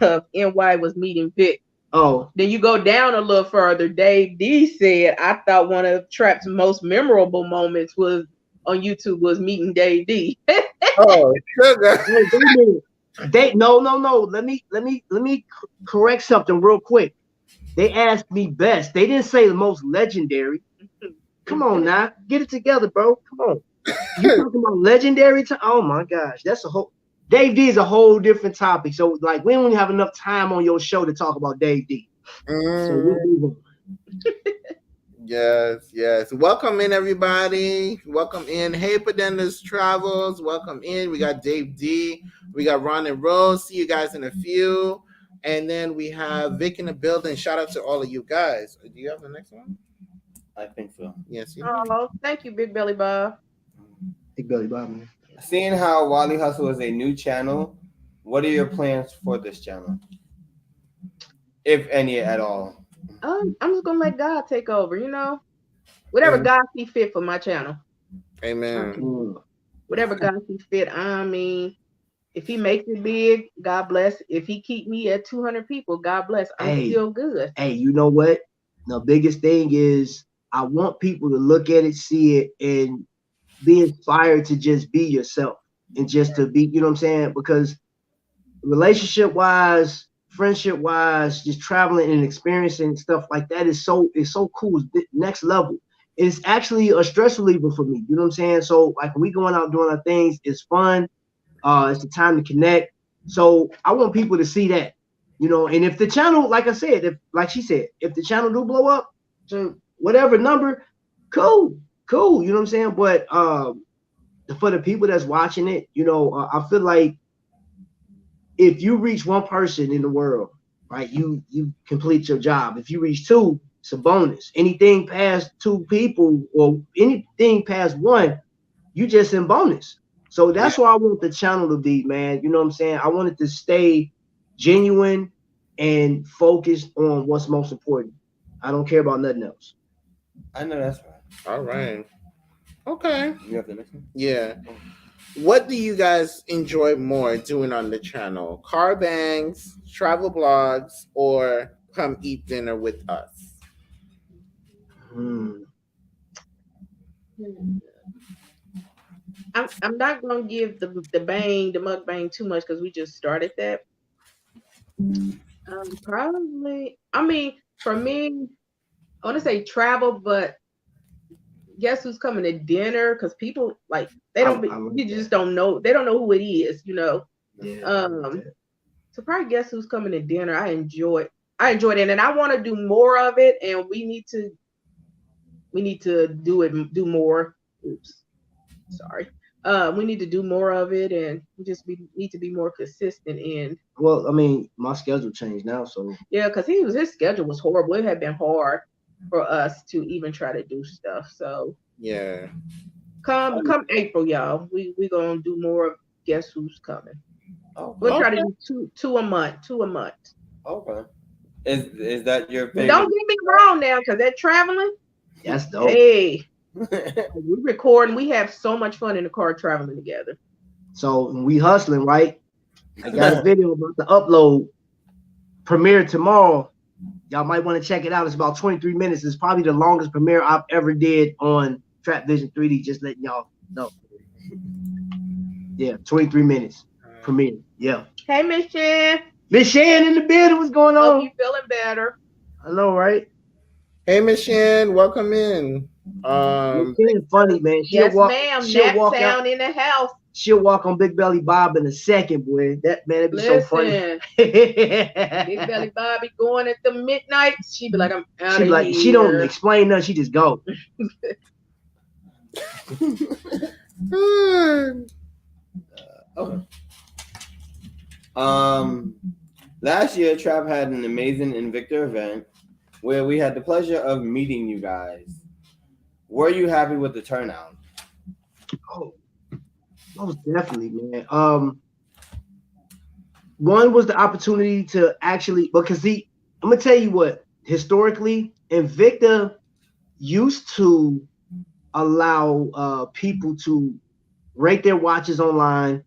of NY was meeting Vic. Oh. Then you go down a little further. Dave D said, I thought one of Trap's most memorable moments was on YouTube was meeting Dave D. Oh, sugar. No. Let me correct something real quick. They asked me best. They didn't say the most legendary. Come on now, get it together, bro. Come on. You talking about legendary? Oh my gosh, that's a whole. Dave D is a whole different topic. So like, we don't even have enough time on your show to talk about Dave D. So we'll move on. Yes. Welcome in, everybody. Welcome in. Hey, Padenda's Travels. Welcome in. We got Dave D. We got Ron and Rose. See you guys in a few. And then we have Vic in the building. Shout out to all of you guys. Do you have the next one? I think so. Yes. Oh, thank you, Big Belly Bob. Big Belly Bob, man. Seeing how Wiley Hustle is a new channel, what are your plans for this channel, if any at all? I'm just gonna let God take over. You know, whatever God see fit for my channel. Amen. Whatever God see fit. I mean, if He makes it big, God bless. If He keep me at 200 people, God bless. I'm still good. Hey, you know what? The biggest thing is I want people to look at it, see it, and be inspired to just be yourself and just to be, you know what I'm saying? Because relationship wise, friendship wise, just traveling and experiencing stuff like that is so cool. It's the next level. It's actually a stress reliever for me. You know what I'm saying? So like when we going out doing our things, it's fun. It's the time to connect. So I want people to see that, you know, and if the channel, like I said, if the channel do blow up to whatever number, cool. You know what I'm saying? But for the people that's watching it, you know, I feel like if you reach one person in the world, right, you complete your job. If you reach two, it's a bonus. Anything past two people or anything past one, you just in bonus. So that's what I want the channel to be, man. You know what I'm saying? I want it to stay genuine and focused on what's most important. I don't care about nothing else. I know that's right. All right. Okay. You have the next one? Yeah. What do you guys enjoy more doing on the channel? Car bangs, travel blogs, or come eat dinner with us? I'm not gonna give the mukbang too much because we just started that. Probably. I mean, for me, I want to say travel, but guess who's coming to dinner? Because people like you just don't know. They don't know who it is, you know. Yeah, so probably guess who's coming to dinner. I enjoyed it, and I want to do more of it. And we need to do more. Oops, sorry. We need to do more of it, and we need to be more consistent in. Well, I mean, my schedule changed now, so yeah, because his schedule was horrible. It had been hard for us to even try to do stuff. So yeah, come April, y'all. We gonna do more of guess who's coming. Oh, we'll try to do two a month. Okay. Is that your favorite? Don't get me wrong now, because they're traveling. That's dope. Hey. We record and we have so much fun in the car traveling together. So we hustling, right? I got a video about to upload. Premiere tomorrow. Y'all might want to check it out. It's about 23 minutes. It's probably the longest premiere I've ever did on Trap Vision 3D. Just letting y'all know. Yeah, 23 minutes premiere. Yeah. Hey, Miss Shan. Miss Shan in the building. What's going on? Hope you feeling better. I know, right? Hey, Miss Shan, welcome in. It's funny, man. Yes, ma'am. She'll walk out in the house. She'll walk on Big Belly Bob in a second, boy. That man, it'd be so funny. Big Belly Bob be going at the midnight. She be like, I'm out of here. She don't explain nothing. She just go. Okay. Last year, Trap had an amazing Invicta event where we had the pleasure of meeting you guys. Were you happy with the turnout? Oh, most definitely, man. One was the opportunity to actually, because I'm gonna tell you what, historically, Invicta used to allow people to rate their watches online.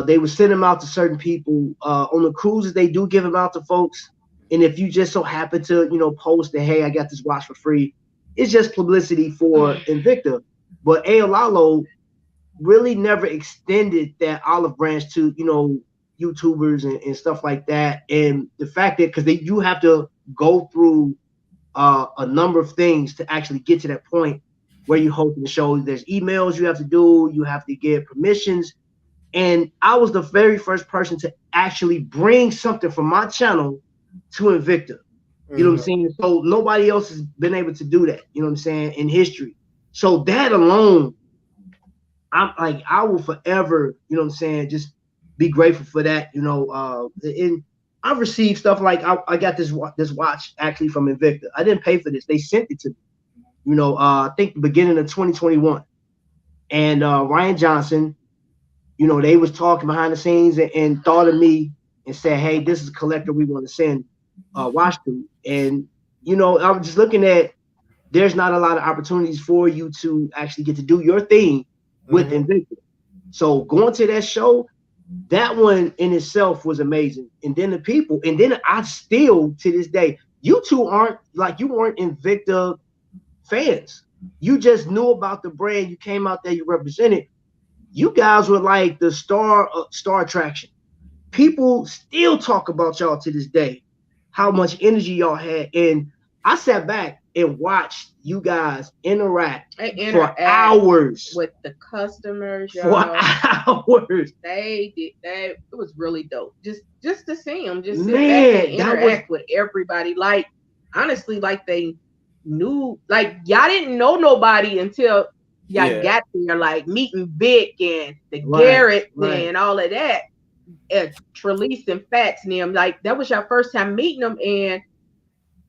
They would send them out to certain people. On the cruises, they do give them out to folks. And if you just so happen to, post that, hey, I got this watch for free, it's just publicity for Invicta. But Aolalo really never extended that olive branch to, YouTubers and stuff like that. And the fact that, because you have to go through a number of things to actually get to that point where you're hosting the show. There's emails you have to do, you have to get permissions. And I was the very first person to actually bring something from my channel to Invicta. You know what I'm saying? So nobody else has been able to do that, you know what I'm saying, in history. So that alone, I will forever, you know what I'm saying, just be grateful for that, and I've received stuff like I got this watch actually from Invicta. I didn't pay for this. They sent it to me, I think the beginning of 2021. And Ryan Johnson, they was talking behind the scenes and thought of me and said, hey, this is a collector we want to send watch to. And, I'm just looking at, there's not a lot of opportunities for you to actually get to do your thing with Invicta. So going to that show, that one in itself was amazing. And then the people, and then I still, to this day, you two aren't, you weren't Invicta fans. You just knew about the brand. You came out there, you represented. You guys were like the star attraction. People still talk about y'all to this day, how much energy y'all had. And I sat back and watched you guys interact for hours with the customers, y'all. For hours. They did that. It was really dope. Just to see them, just sit Man, back and interact with everybody. Like, honestly, like they knew, like y'all didn't know nobody until y'all got there, like meeting Vic and the Garrett and all of that. Trelise and Fats and them, like that was your first time meeting them, and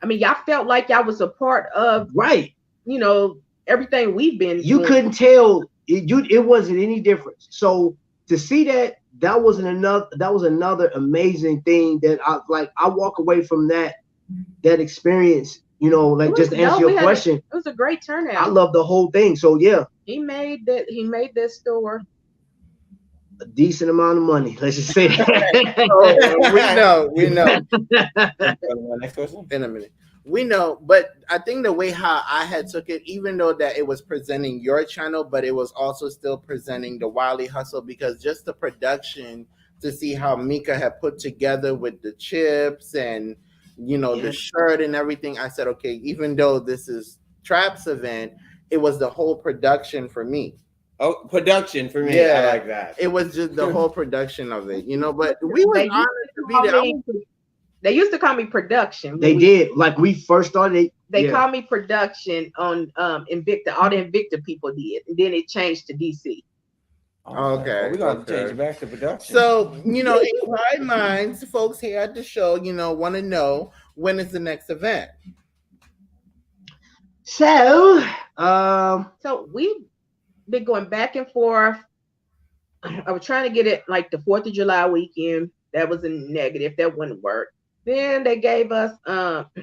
I mean, y'all felt like y'all was a part of, right? You know, everything we've been. You couldn't tell it wasn't any difference. So to see that was another amazing thing that I walk away from that experience. You know, like just to answer your question, it was a great turnout. I love the whole thing. So yeah, he made that store a decent amount of money. Let's just say that. we know. Next question. In a minute. We know, but I think the way how I had took it, even though that it was presenting your channel, but it was also still presenting the Wiley Hustle, because just the production to see how Mika had put together with the chips and, you know, the shirt and everything. I said, okay, even though this is Trap's event, it was the whole production for me. Oh, production for me. Yeah, I like that. It was just the whole production of it, you know, but we were honored to be there. They used to call me production. They did. Like we first started. They called me production on Invicta. All the Invicta people did. And then it changed to DC. Okay. We're going to change it back to production. So, you know, inquiring minds, folks here at the show, you know, want to know, when is the next event? So we've been going back and forth. I was trying to get it like the 4th of July weekend. That was a negative. That wouldn't work. Then they gave us,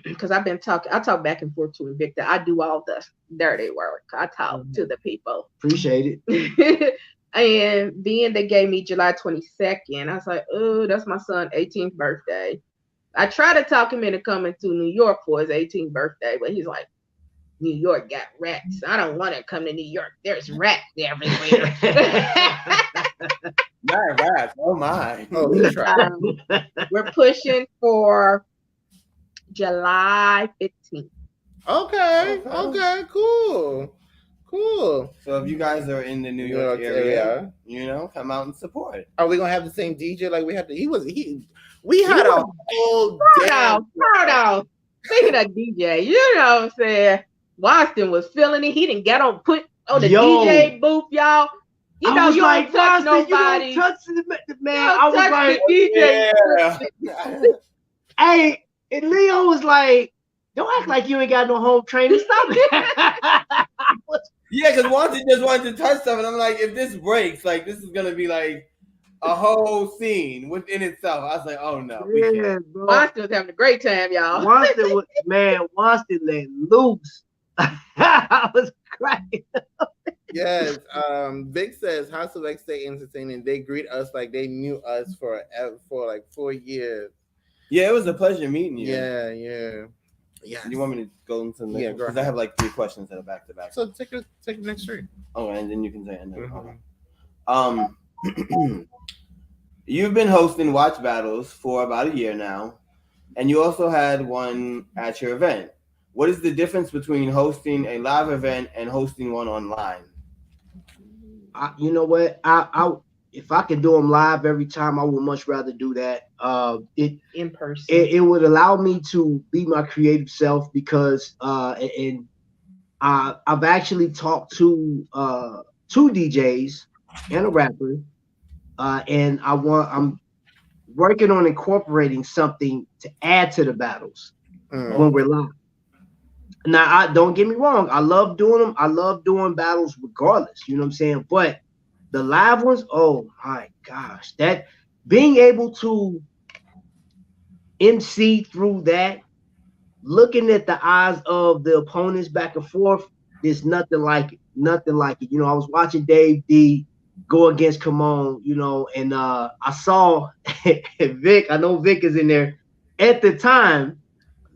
because I talk back and forth to Invicta. I do all the dirty work. I talk to the people. Appreciate it. And then they gave me July 22nd. I was like, oh, that's my son's 18th birthday. I tried to talk him into coming to New York for his 18th birthday, but he's like, New York got rats. I don't want to come to New York. There's rats everywhere. Not rats. Oh my. We're pushing for July 15th. Okay. Cool. So if you guys are in the New York area, you know, come out and support. Are we gonna have the same DJ like we had? We had a whole damn. Speaking of DJ, you know what I'm saying? Watson was feeling it. He didn't get on the DJ booth, y'all. You know, you don't touch nobody. You don't touch the man. I was like, DJ. Hey, and Leo was like, don't act like you ain't got no home training. Stop it. Yeah, because Watson just wanted to touch something. I'm like, if this breaks, like, this is going to be like a whole scene within itself. I was like, oh no. Yeah, Watson was having a great time, y'all. Watson let loose. I was crying. Yes. Vic says House of X stay entertaining. They greet us like they knew us for like 4 years. Yeah, it was a pleasure meeting you. Yeah. You want me to go into the next? Because I have like 3 questions that are back to back. So take the next 3. Oh, and then you can say it. Okay. You've been hosting watch battles for about a year now, and you also had one at your event. What is the difference between hosting a live event and hosting one online? You know what? If I could do them live every time, I would much rather do that. In person. It would allow me to be my creative self, because I've actually talked to 2 DJs and a rapper, and I'm working on incorporating something to add to the battles when we're live. Now, don't get me wrong. I love doing them. I love doing battles regardless. You know what I'm saying? But the live ones, oh my gosh, that being able to MC through that, looking at the eyes of the opponents back and forth, there's nothing like it. Nothing like it. You know, I was watching Dave D go against Kamon, you know, and I saw Vic. I know Vic is in there. At the time,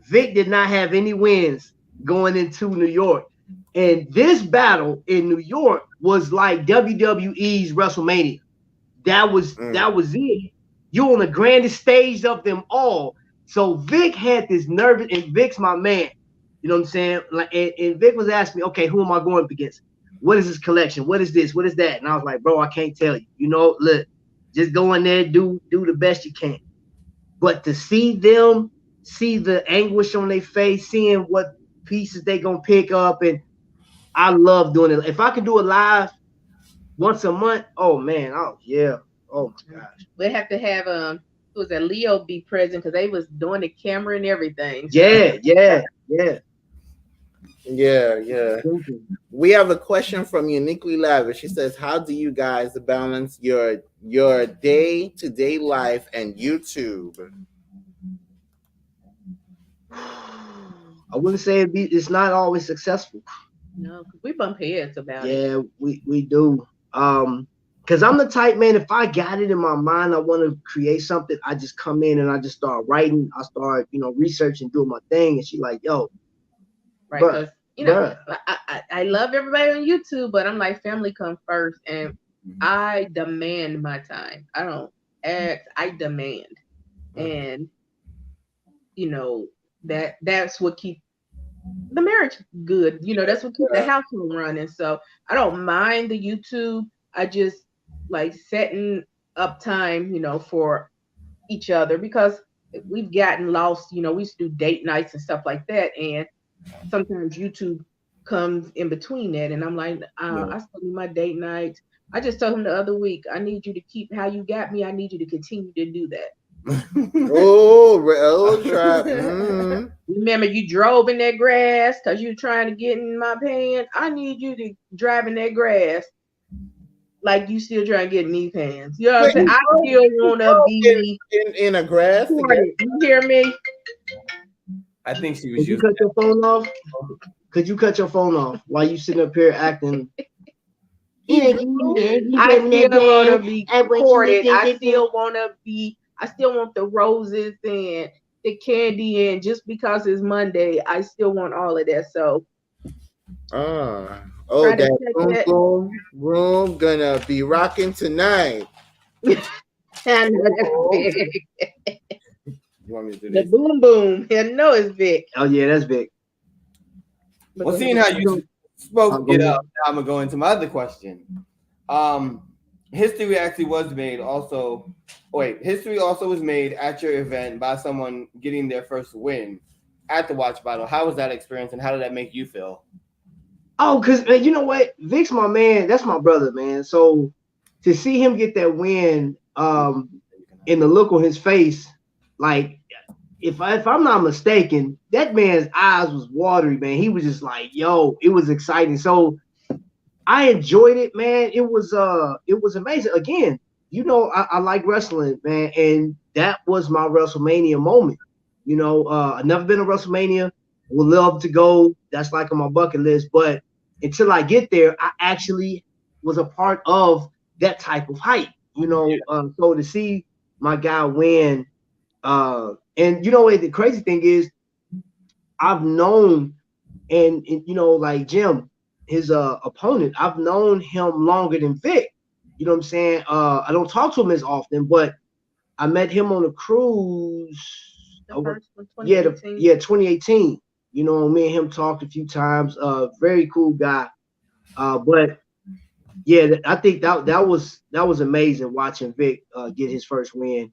Vic did not have any wins going into New York. And this battle in New York was like WWE's WrestleMania. That was it. You're on the grandest stage of them all. So Vic had this nervous, and Vic's my man. You know what I'm saying? Like, and Vic was asking me, okay, who am I going up against? What is this collection? What is this? What is that? And I was like, bro, I can't tell you. You know, look, just go in there, do the best you can. But to see them, see the anguish on their face, seeing what pieces they gonna pick up, and I love doing it. If I could do it live once a month, oh man, oh Oh my gosh. We'd have to have it was a Leo be present because they was doing the camera and everything. Yeah. Yeah. We have a question from Uniquely Lavish. She says, how do you guys balance your day-to-day life and YouTube? I wouldn't say it's not always successful. No, because we bump heads about it. Yeah, we do. Because I'm the type, man, if I got it in my mind, I want to create something, I just come in and I just start writing. I start, researching, doing my thing. And she like, yo. Right, because, I love everybody on YouTube, but I'm like, family come first. And I demand my time. I don't ask, I demand. And, that's what keeps the marriage good. That's what keeps the household running. So I don't mind the YouTube. I just like setting up time, for each other, because we've gotten lost. We used to do date nights and stuff like that. And sometimes YouTube comes in between that. And I'm like, I still need my date nights. I just told him the other week, I need you to keep how you got me. I need you to continue to do that. Trap. Remember, you drove in that grass because you trying to get in my pants. I need you to drive in that grass like you still trying to get in these pants. You know what I'm saying? I still want to be in a grass. You hear me? I think she was Could you cut your phone off? Could you cut your phone off while you sitting up here acting? I still want to be courted. I still want the roses and the candy, and just because it's Monday, I still want all of that. So, that room gonna be rocking tonight. I know that's big. You want me to do The this? boom boom. I know it's big. Oh yeah, that's big. Well, seeing how you spoke it up, now I'm gonna go into my other question. History actually was made also. History also was made at your event by someone getting their first win at the watch battle. How was that experience, and how did that make you feel? Oh, because you know what? Vic's my man. That's my brother, man. So to see him get that win, in the look on his face, like if I'm not mistaken, that man's eyes was watery, man. He was just like, yo, it was exciting. So I enjoyed it, man. It was amazing. Again, I like wrestling, man, and that was my WrestleMania moment. I've never been to WrestleMania. Would love to go. That's like on my bucket list. But until I get there, I actually was a part of that type of hype. So to see my guy win, and the crazy thing is, I've known, and like Jim, his opponent, I've known him longer than Vic. You know what I'm saying? I don't talk to him as often, but I met him on a cruise. The first one, 2018. 2018. Me and him talked a few times. Very cool guy. But yeah, I think that was amazing watching Vic get his first win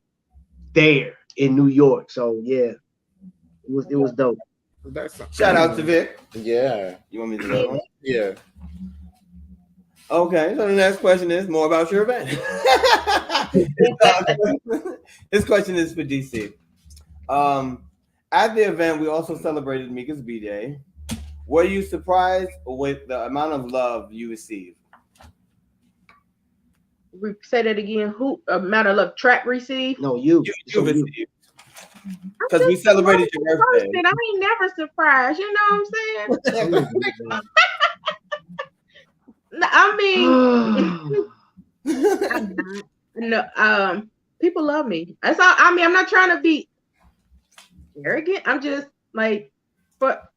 there in New York. So yeah, it was dope. Shout out to Vic. Yeah. You want me to do that one? Yeah. Okay, so the next question is more about your event. This question is for DC. At the event, we also celebrated Mika's B-Day. Were you surprised with the amount of love you received? Say that again. Who amount of love Trap received? No, you received. Because we celebrated your birthday. I ain't never surprised. You know what I'm saying? I mean, no. People love me. That's all. I mean, I'm not trying to be arrogant. I'm just like, but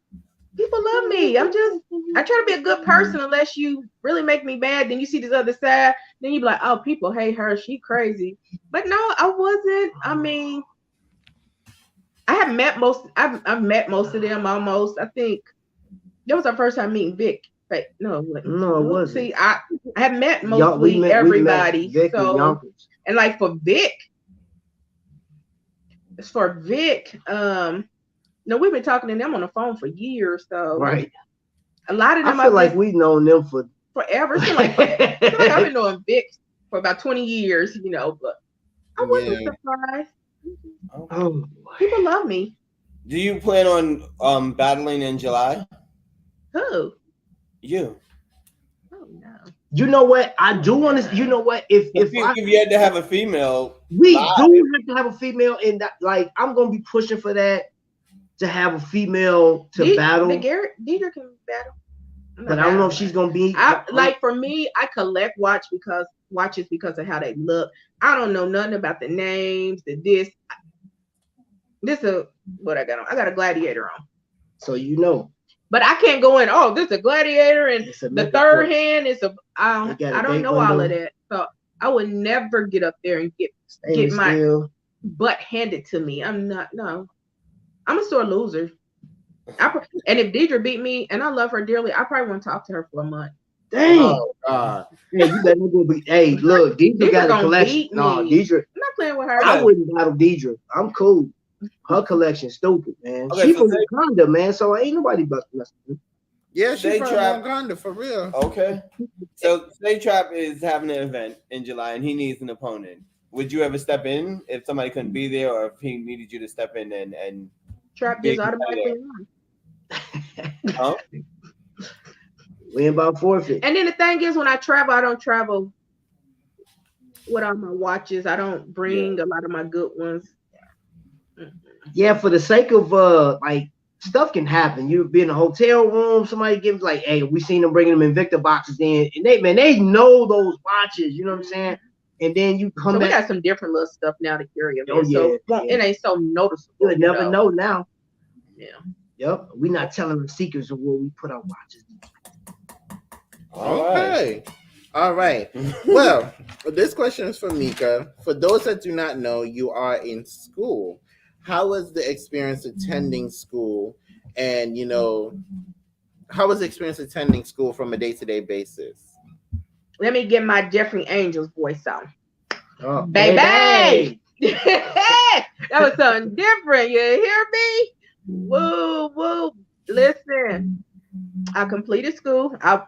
people love me. I try to be a good person. Unless you really make me mad, then you see this other side. Then you be like, oh, people hate her. She crazy. But no, I wasn't. I mean, I have met most. I've met most of them almost. I think that was our first time meeting Vic. No, it wasn't. See, I have met mostly everybody. Vic and like for Vic, we've been talking to them on the phone for years. So right, a lot of them. I feel like we've known them for forever. So like I've been knowing Vic for about 20 years, you know, but I wasn't surprised. Oh, People love me. Do you plan on battling in July? Who? You. Oh no. you know what? I do want to. You know what? If you had to have a female, we live. do have to have a female, and that, like, I'm gonna be pushing for that to have a female to battle. Deidre can battle. But I don't know if she's gonna be. Like for me, I collect watches because of how they look. I don't know nothing about the names, this is what I got on. I got a Gladiator on. So you know. But I can't go in, oh, this is a Gladiator, and the third hand is I don't know all of that. So I would never get up there and get my butt handed to me. I'm a sore loser. And if Deidre beat me, and I love her dearly, I probably won't talk to her for a month. Dang. Oh God. Yeah, you better go be. Hey, look, Deidre got a collection. No, Deidre. I'm not playing with her. I wouldn't battle Deidre. I'm cool. Her collection stupid, man. Okay, She from Wakanda, man. So ain't nobody about to mess with her. Yeah, she's from Trap. Wakanda for real. Okay. So Stay Trap is having an event in July, and he needs an opponent. Would you ever step in if somebody couldn't be there, or if he needed you to step in and Trap just automatically won. Huh? We about forfeit. And then the thing is, when I travel, I don't travel with all my watches. I don't bring a lot of my good ones. Yeah, for the sake of like, stuff can happen. You be in a hotel room, somebody gives like, hey, we seen them bringing them Invicta boxes in, and they know those watches. You know what I'm saying? And then you come back. We got some different little stuff now to carry them. Oh, so it ain't so noticeable. You'll never know now. Yeah. Yep. We're not telling the secrets of where we put our watches. Okay. All right. Well, this question is for Mika. For those that do not know, you are in school. How was the experience attending school? And, you know, how was the experience attending school from a day-to-day basis? Let me get my Jeffrey Angel's voice on. Oh, baby! That was something different. You hear me? Woo, woo. Listen, I completed school. I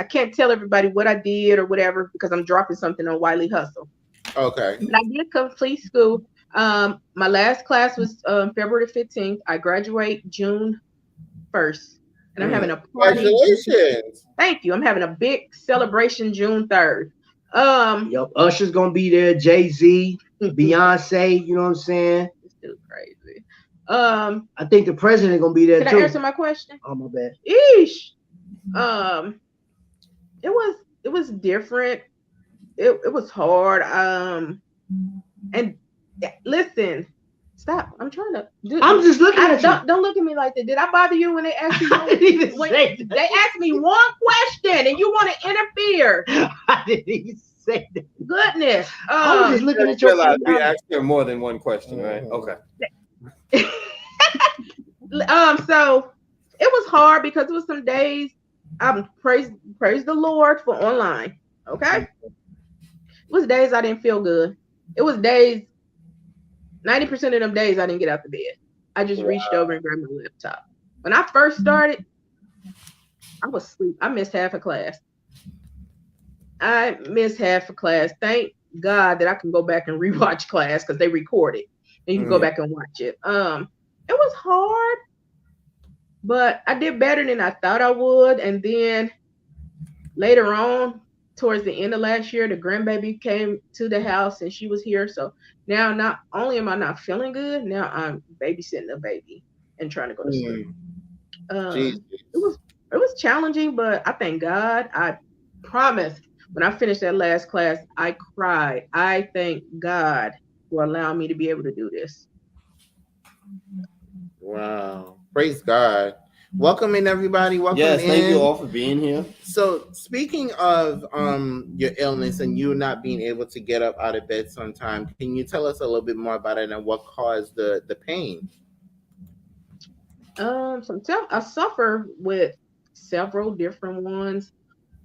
can't tell everybody what I did or whatever because I'm dropping something on Wiley Hustle. Okay. But I did complete school. My last class was February 15th. I graduate June 1st. And I'm having a party. Congratulations. Thank you. I'm having a big celebration June 3rd. Yep. Usher's gonna be there, Jay-Z, Beyonce, you know what I'm saying? It's still crazy. I think the president gonna be there too. Can I answer my question? Oh, my bad. Eesh. It was different. It was hard. And listen, stop. I'm trying to I'm just looking at you. Don't look at me like that. Did I bother you when they asked you? They asked me one question and you want to interfere. I didn't even say that. Goodness. I was just looking at your face. We asked her more than one question, right? Okay. So it was hard because it was some days. Praise the Lord for online. Okay. It was days I didn't feel good. It was days. 90% of them days I didn't get out the bed. I just reached over and grabbed my laptop. When I first started, I was asleep. I missed half a class. Thank God that I can go back and rewatch class because they record it and you can go back and watch it. It was hard, but I did better than I thought I would. And then later on, towards the end of last year, the grandbaby came to the house and she was here. So now not only am I not feeling good, now I'm babysitting the baby and trying to go to sleep. It was challenging, but I thank God. I promise when I finished that last class, I cried. I thank God for allowing me to be able to do this. Wow. Praise God. Welcome in, everybody. Welcome in. Thank you all for being here. So speaking of your illness and you not being able to get up out of bed sometime, can you tell us a little bit more about it and what caused the pain? I suffer with several different ones.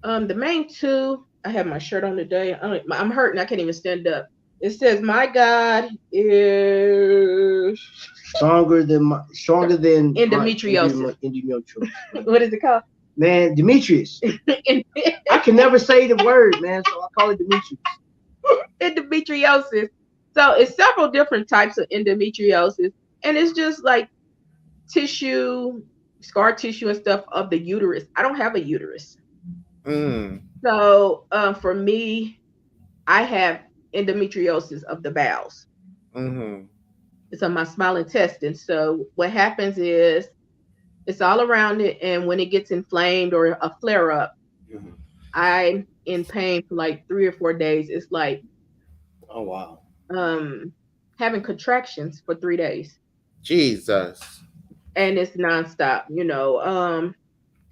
The main two, I have my shirt on today. I'm hurting. I can't even stand up. It says, "My God is stronger than endometriosis." What is it called? Man, Demetrius. I can never say the word, man, so I call it Demetrius. endometriosis. So it's several different types of endometriosis, and it's just like tissue, scar tissue and stuff of the uterus. I don't have a uterus. So for me, I have endometriosis of the bowels. It's on my small intestine. So what happens is it's all around it, and when it gets inflamed or a flare up, I'm in pain for like 3 or 4 days. It's like, oh wow, having contractions for 3 days. Jesus. And it's nonstop, you know.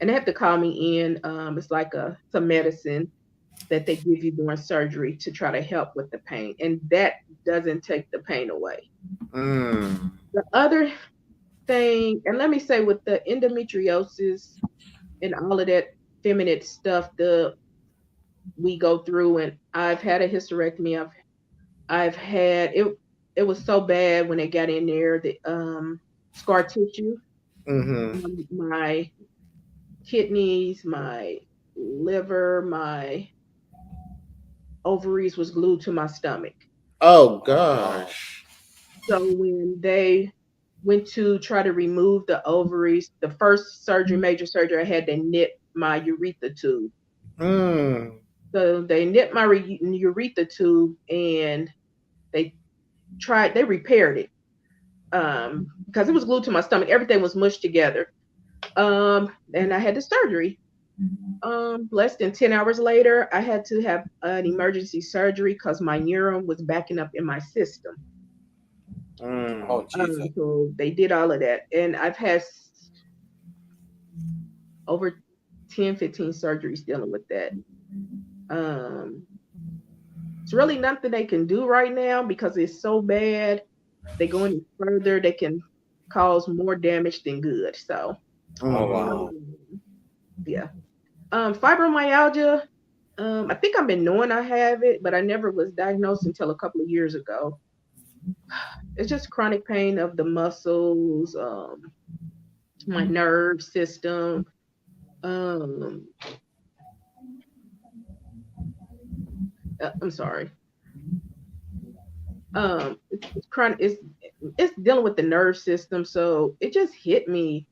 And they have to call me in. It's like some medicine that they give you during surgery to try to help with the pain, and that doesn't take the pain away. The other thing, and let me say, with the endometriosis and all of that feminine stuff that we go through, and I've had a hysterectomy. I've had it. It was so bad when they got in there, the scar tissue, my kidneys, my liver, my ovaries was glued to my stomach. Oh gosh. So when they went to try to remove the ovaries, the first surgery, major surgery, I had to nip my urethra tube. So they nipped my urethra tube, and they repaired it because it was glued to my stomach. Everything was mushed together. And I had the surgery. Less than 10 hours later, I had to have an emergency surgery because my urine was backing up in my system. Oh, Jesus. So they did all of that. And I've had over 10, 15 surgeries dealing with that. It's really nothing they can do right now because it's so bad. They go any further, they can cause more damage than good. So, yeah. Fibromyalgia, I think I've been knowing I have it, but I never was diagnosed until a couple of years ago. It's just chronic pain of the muscles, my nerve system. I'm sorry. It's chronic. It's dealing with the nerve system. So it just hit me.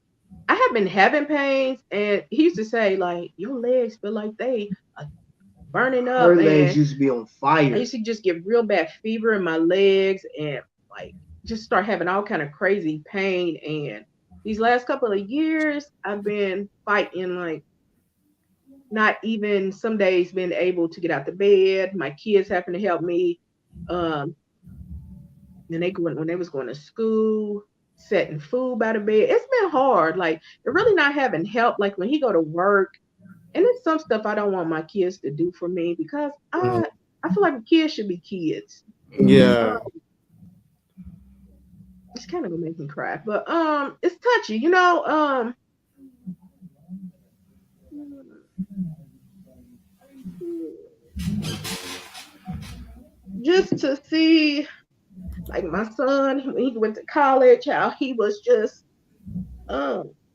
I have been having pains, and he used to say, like, your legs feel like they are burning up. Her legs used to be on fire. I used to just get real bad fever in my legs, and like just start having all kind of crazy pain. And these last couple of years, I've been fighting, like, not even some days been able to get out the bed. My kids having to help me. And when they was going to school, setting food by the bed. It's been hard. Like, they're really not having help. Like, when he go to work, and it's some stuff I don't want my kids to do for me because I feel like kids should be kids. Yeah. It's kind of gonna make me cry, but it's touchy, you know. Just to see, like, my son when he went to college, how he was just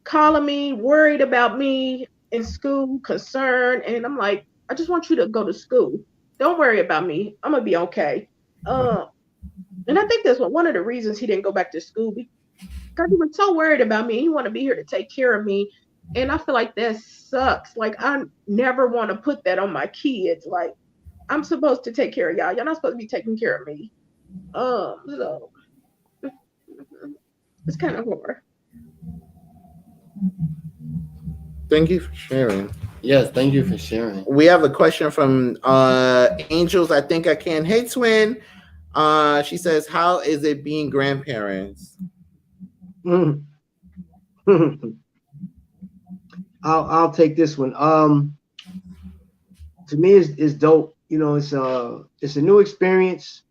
calling me, worried about me in school, concerned, and I'm like, I just want you to go to school. Don't worry about me. I'm gonna be okay. And I think that's one of the reasons he didn't go back to school, because he was so worried about me. He wanted to be here to take care of me, and I feel like that sucks. Like, I never want to put that on my kids. Like, I'm supposed to take care of y'all. Y'all not supposed to be taking care of me. So it's kind of hard. Thank you for sharing. Yes, thank you for sharing. We have a question from Angels. I think I can. Hey, twin. She says, "How is it being grandparents?" I'll take this one. To me, it's dope. You know, it's a new experience.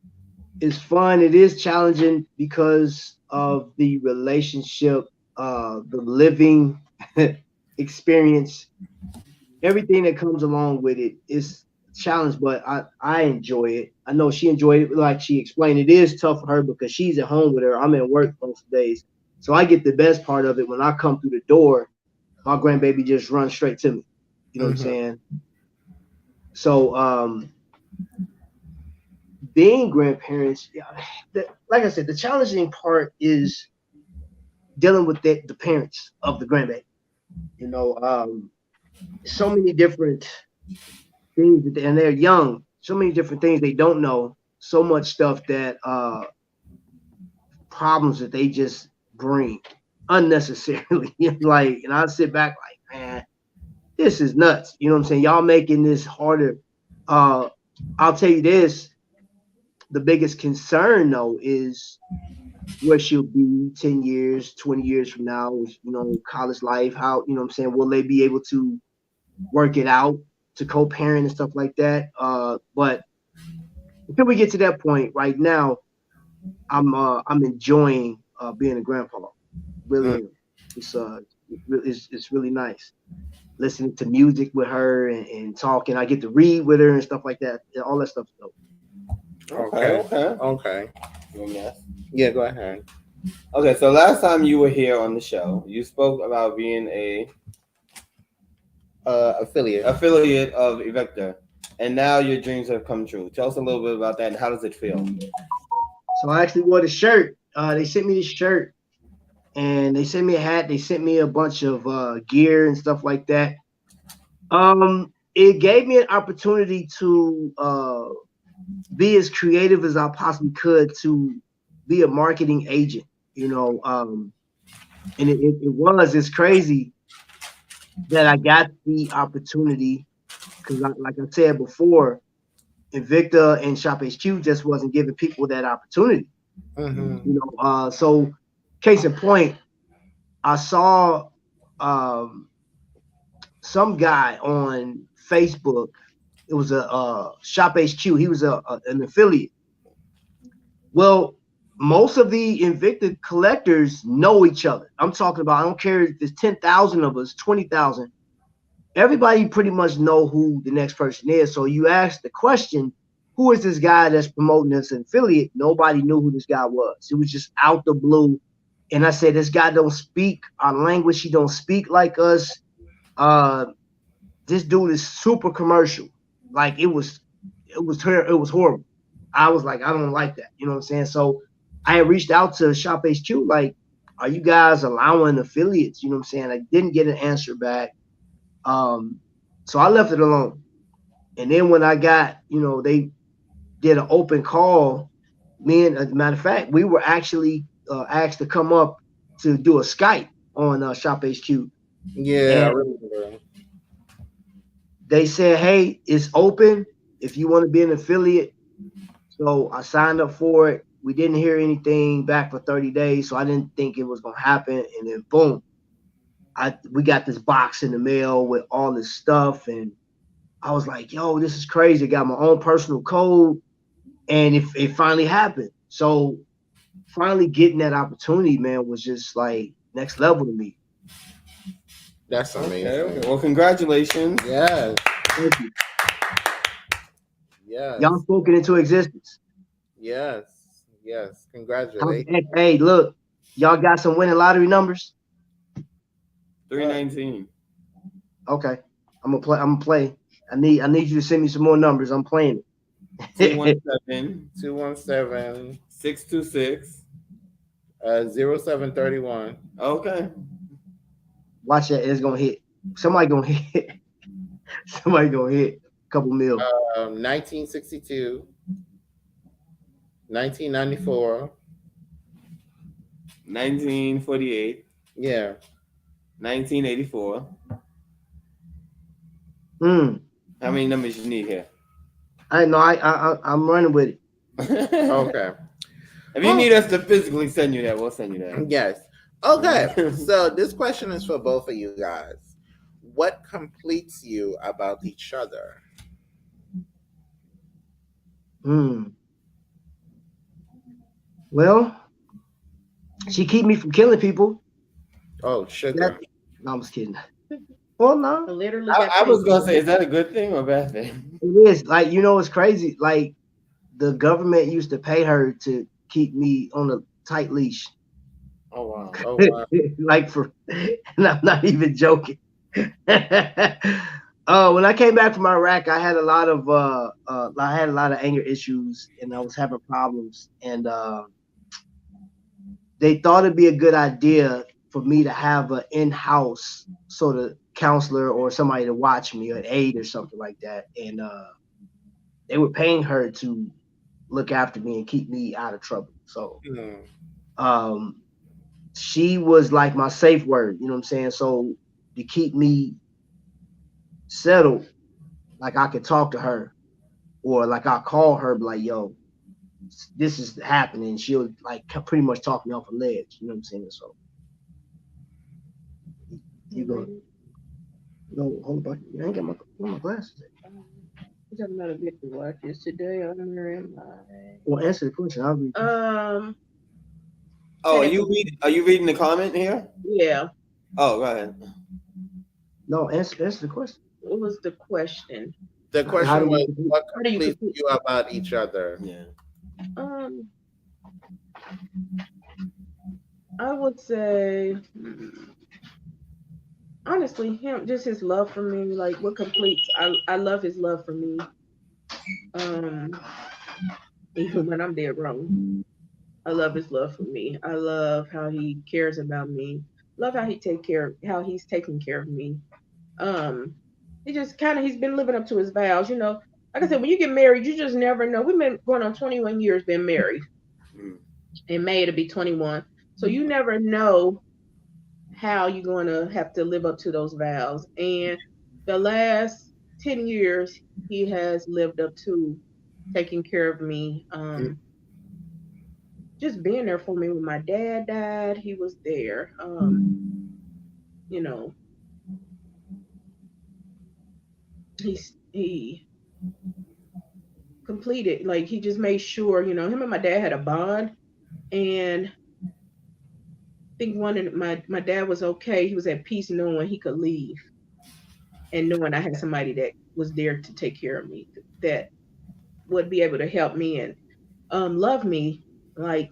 It's fun. It is challenging because of the relationship, the living experience, everything that comes along with it is a challenge, but I enjoy it. I know she enjoyed it. Like she explained, it is tough for her because she's at home with her. I'm at work most days. So I get the best part of it. When I come through the door, my grandbaby just runs straight to me. You know what I'm saying? So being grandparents, like I said, the challenging part is dealing with the parents of the grandbaby. You know, so many different things, and they're young. So many different things they don't know. So much stuff that problems that they just bring unnecessarily. Like, and I sit back like, man, this is nuts. You know what I'm saying? Y'all making this harder. I'll tell you this. The biggest concern though is where she'll be 10 years, 20 years from now, you know, college life, how, you know what I'm saying, will they be able to work it out to co-parent and stuff like that? But until we get to that point, right now, I'm enjoying being a grandpa. Really, it's really nice. Listening to music with her and talking. I get to read with her and stuff like that. All that stuff. Okay. Yeah, go ahead. Okay, so last time you were here on the show, you spoke about being a affiliate of INVICTA, and now your dreams have come true. Tell us a little bit about that and how does it feel? So I actually wore the shirt. They sent me this shirt, and they sent me a hat. They sent me a bunch of gear and stuff like that. It gave me an opportunity to be as creative as I possibly could to be a marketing agent, you know. And it's crazy that I got the opportunity because, like I said before, INVICTA and Shop HQ just wasn't giving people that opportunity. You know, so case in point, I saw some guy on Facebook. It was a Shop HQ. He was an affiliate. Well, most of the INVICTA collectors know each other. I'm talking about, I don't care if there's 10,000 of us, 20,000. Everybody pretty much know who the next person is. So you ask the question, who is this guy that's promoting this affiliate? Nobody knew who this guy was. It was just out the blue. And I said, this guy don't speak our language. He don't speak like us. This dude is super commercial. Like it was horrible. I was like, I don't like that. You know what I'm saying? So I had reached out to Shop HQ, like, are you guys allowing affiliates? You know what I'm saying? I didn't get an answer back. So I left it alone. And then when I got, you know, they did an open call, me and, as a matter of fact, we were actually asked to come up to do a Skype on Shop HQ. Yeah, and I remember. They said, hey, it's open if you want to be an affiliate. So I signed up for it. We didn't hear anything back for 30 days, so I didn't think it was going to happen. And then boom, we got this box in the mail with all this stuff. And I was like, yo, this is crazy. I got my own personal code. And it finally happened. So finally getting that opportunity, man, was just like next level to me. That's amazing. Okay. Well, congratulations. Yes. Thank you. Yes. Y'all spoken into existence. Yes. Yes. Congratulations. Hey, look, y'all got some winning lottery numbers? 319. Okay. I'm gonna play. I need you to send me some more numbers. I'm playing it. 217 626 0731. Okay. Watch that. It's gonna hit. Somebody gonna hit. Somebody gonna hit. A couple mil. 1962. 1994. 1948. Yeah. 1984. How many numbers you need here? I know. I'm running with it. Okay. If you need us to physically send you that, we'll send you that. Yes. Okay. So this question is for both of you guys. What completes you about each other? Well, she keep me from killing people. Oh, sugar. No, I'm just kidding. Well, no. Literally, I was gonna say, is that a good thing or a bad thing? It is. Like, you know, it's crazy. Like, the government used to pay her to keep me on a tight leash. Oh wow. Oh wow. Like, and I'm not even joking. When I came back from Iraq, I had a lot of anger issues, and I was having problems. And they thought it'd be a good idea for me to have an in-house sort of counselor or somebody to watch me, or an aide or something like that. And they were paying her to look after me and keep me out of trouble. So she was like my safe word, you know what I'm saying? So to keep me settled, like I could talk to her, or like I'll call her, be like, yo, this is happening. She'll like pretty much talk me off a ledge, you know what I'm saying? So you go, hold on, I ain't got my glasses. I'm talking about Invicta watches today. I'm wearing my. Well, answer the question. I'll read. Oh, are you reading the comment here? Yeah. Oh, go ahead. No, answer the question. What was the question? The question was, what completes you about each other? Yeah. I would say, honestly, just his love for me, like what completes. I love his love for me. Even when I'm dead wrong, I love his love for me. I love how he cares about me. Love how he's taking care of me. He's been living up to his vows. You know, like I said, when you get married, you just never know. We've been going on 21 years being married. In May it'll be 21. So you never know how you're going to have to live up to those vows. And the last 10 years, he has lived up to taking care of me. Just being there for me. When my dad died, he was there. You know, he completed, like he just made sure, you know, him and my dad had a bond. And I think my dad was okay. He was at peace knowing he could leave, and knowing I had somebody that was there to take care of me, that would be able to help me and love me. Like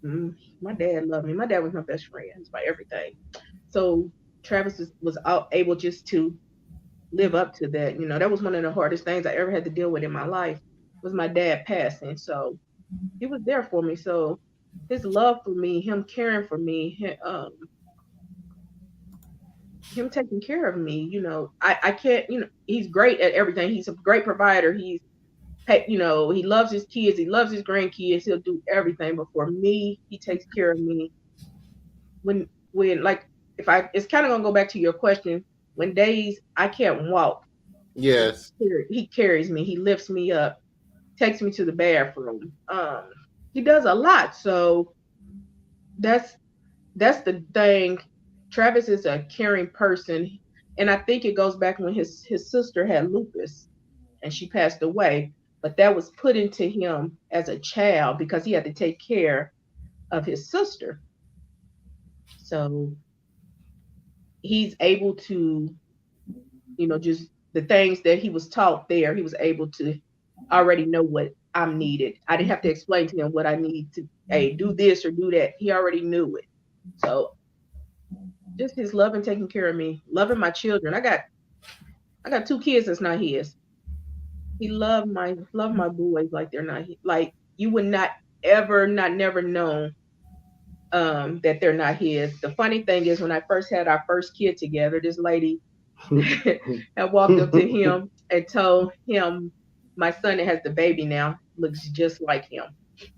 my dad loved me. My dad was my best friend. It's my everything. So Travis was able just to live up to that. You know, that was one of the hardest things I ever had to deal with in my life, was my dad passing. So he was there for me. So his love for me, him caring for me, him taking care of me, you know, I can't, you know, he's great at everything. He's a great provider. He's, you know, he loves his kids. He loves his grandkids. He'll do everything. But for me, he takes care of me. When like, it's kind of going to go back to your question. When days I can't walk. Yes. He carries me. He lifts me up, takes me to the bathroom. He does a lot. So that's the thing. Travis is a caring person. And I think it goes back when his sister had lupus and she passed away. But that was put into him as a child because he had to take care of his sister. So he's able to, you know, just the things that he was taught there, he was able to already know what I'm needed. I didn't have to explain to him what I need to, hey, do this or do that. He already knew it. So just his love and taking care of me, loving my children. I got 2 kids that's not his. He loved my boys like they're not, like you would not ever, never know that they're not his. The funny thing is when I first had our first kid together, this lady had walked up to him and told him, my son that has the baby now looks just like him.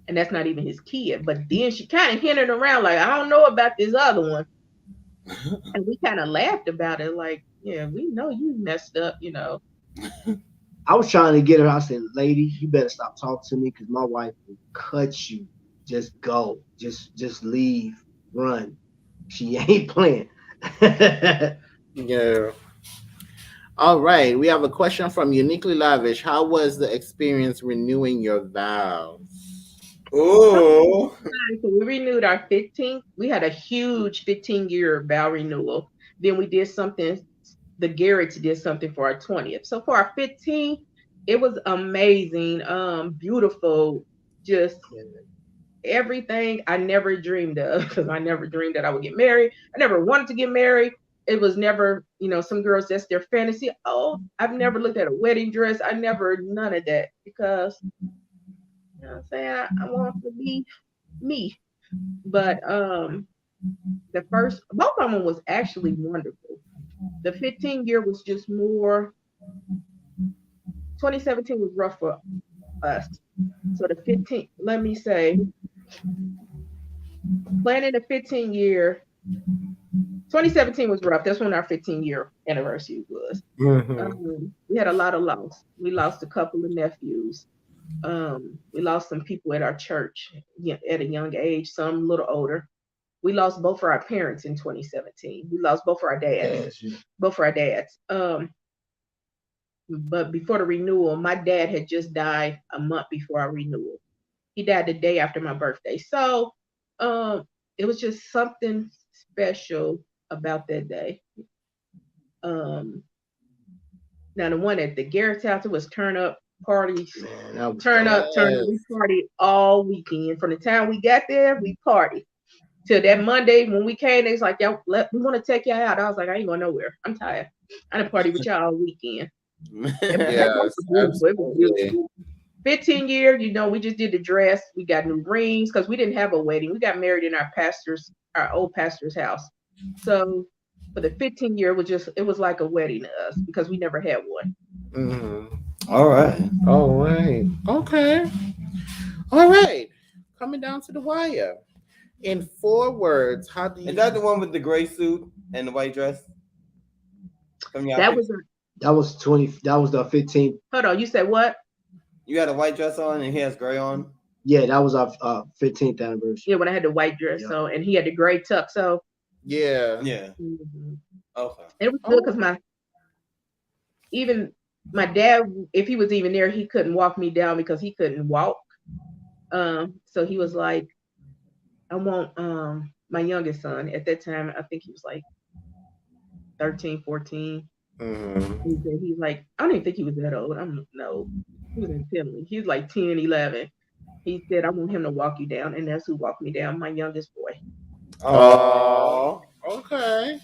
And that's not even his kid. But then she kind of hinted around like, I don't know about this other one. And we kind of laughed about it. Like, yeah, we know you messed up, you know. I was trying to get her. I said, lady, you better stop talking to me because my wife will cut you. Just go. Just leave. Run. She ain't playing. Yeah. All right. We have a question from Uniquely Lavish. How was the experience renewing your vows? Oh. So we renewed our 15th. We had a huge 15-year vow renewal. Then we did something. The Garretts did something for our 20th. So for our 15th, it was amazing, beautiful, just everything I never dreamed of, because I never dreamed that I would get married. I never wanted to get married. it was never, you know, some girls, that's their fantasy. Oh, I've never looked at a wedding dress. I never, none of that, because, you know what I'm saying, I want to be me. But the first, both of them was actually wonderful. The 15 year was just more, 2017 was rough for us. So the 15, let me say, planning the 15 year, 2017 was rough. That's when our 15-year anniversary was. We had a lot of loss. We lost a couple of nephews. We lost some people at our church at a young age, some a little older. We lost both of our parents in 2017. We lost both of our dads. Both of our dads. But before the renewal, my dad had just died a month before our renewal. He died the day after my birthday. So it was just something special about that day. Now the one at the Garrett's house, it was turn up parties. Man, turn up. We partied all weekend. From the time we got there, we partied. Till that Monday when we came, they was like, "Yo, we want to take y'all out." I was like, "I ain't going nowhere. I'm tired. I done party with y'all all weekend." Yes, absolutely. 15 year, you know, we just did the dress. We got new rings because we didn't have a wedding. We got married in our old pastor's house. So for the 15 year, it was like a wedding to us because we never had one. All right. Okay. All right. Coming down to the wire. In 4 words, how do you? Is that the one with the gray suit and the white dress? That was the 15th. Hold on, you said what? You had a white dress on and he has gray on? Yeah, that was our 15th anniversary. Yeah, when I had the white dress on and he had the gray tux. So yeah. Okay. It was good because even my dad, if he was even there, he couldn't walk me down because he couldn't walk. So he was like, I want my youngest son at that time, I think he was like 13, 14. He's like, I don't even think he was that old. No, he was in Finley. He was like 10, 11. He said, I want him to walk you down. And that's who walked me down, my youngest boy. Oh, okay.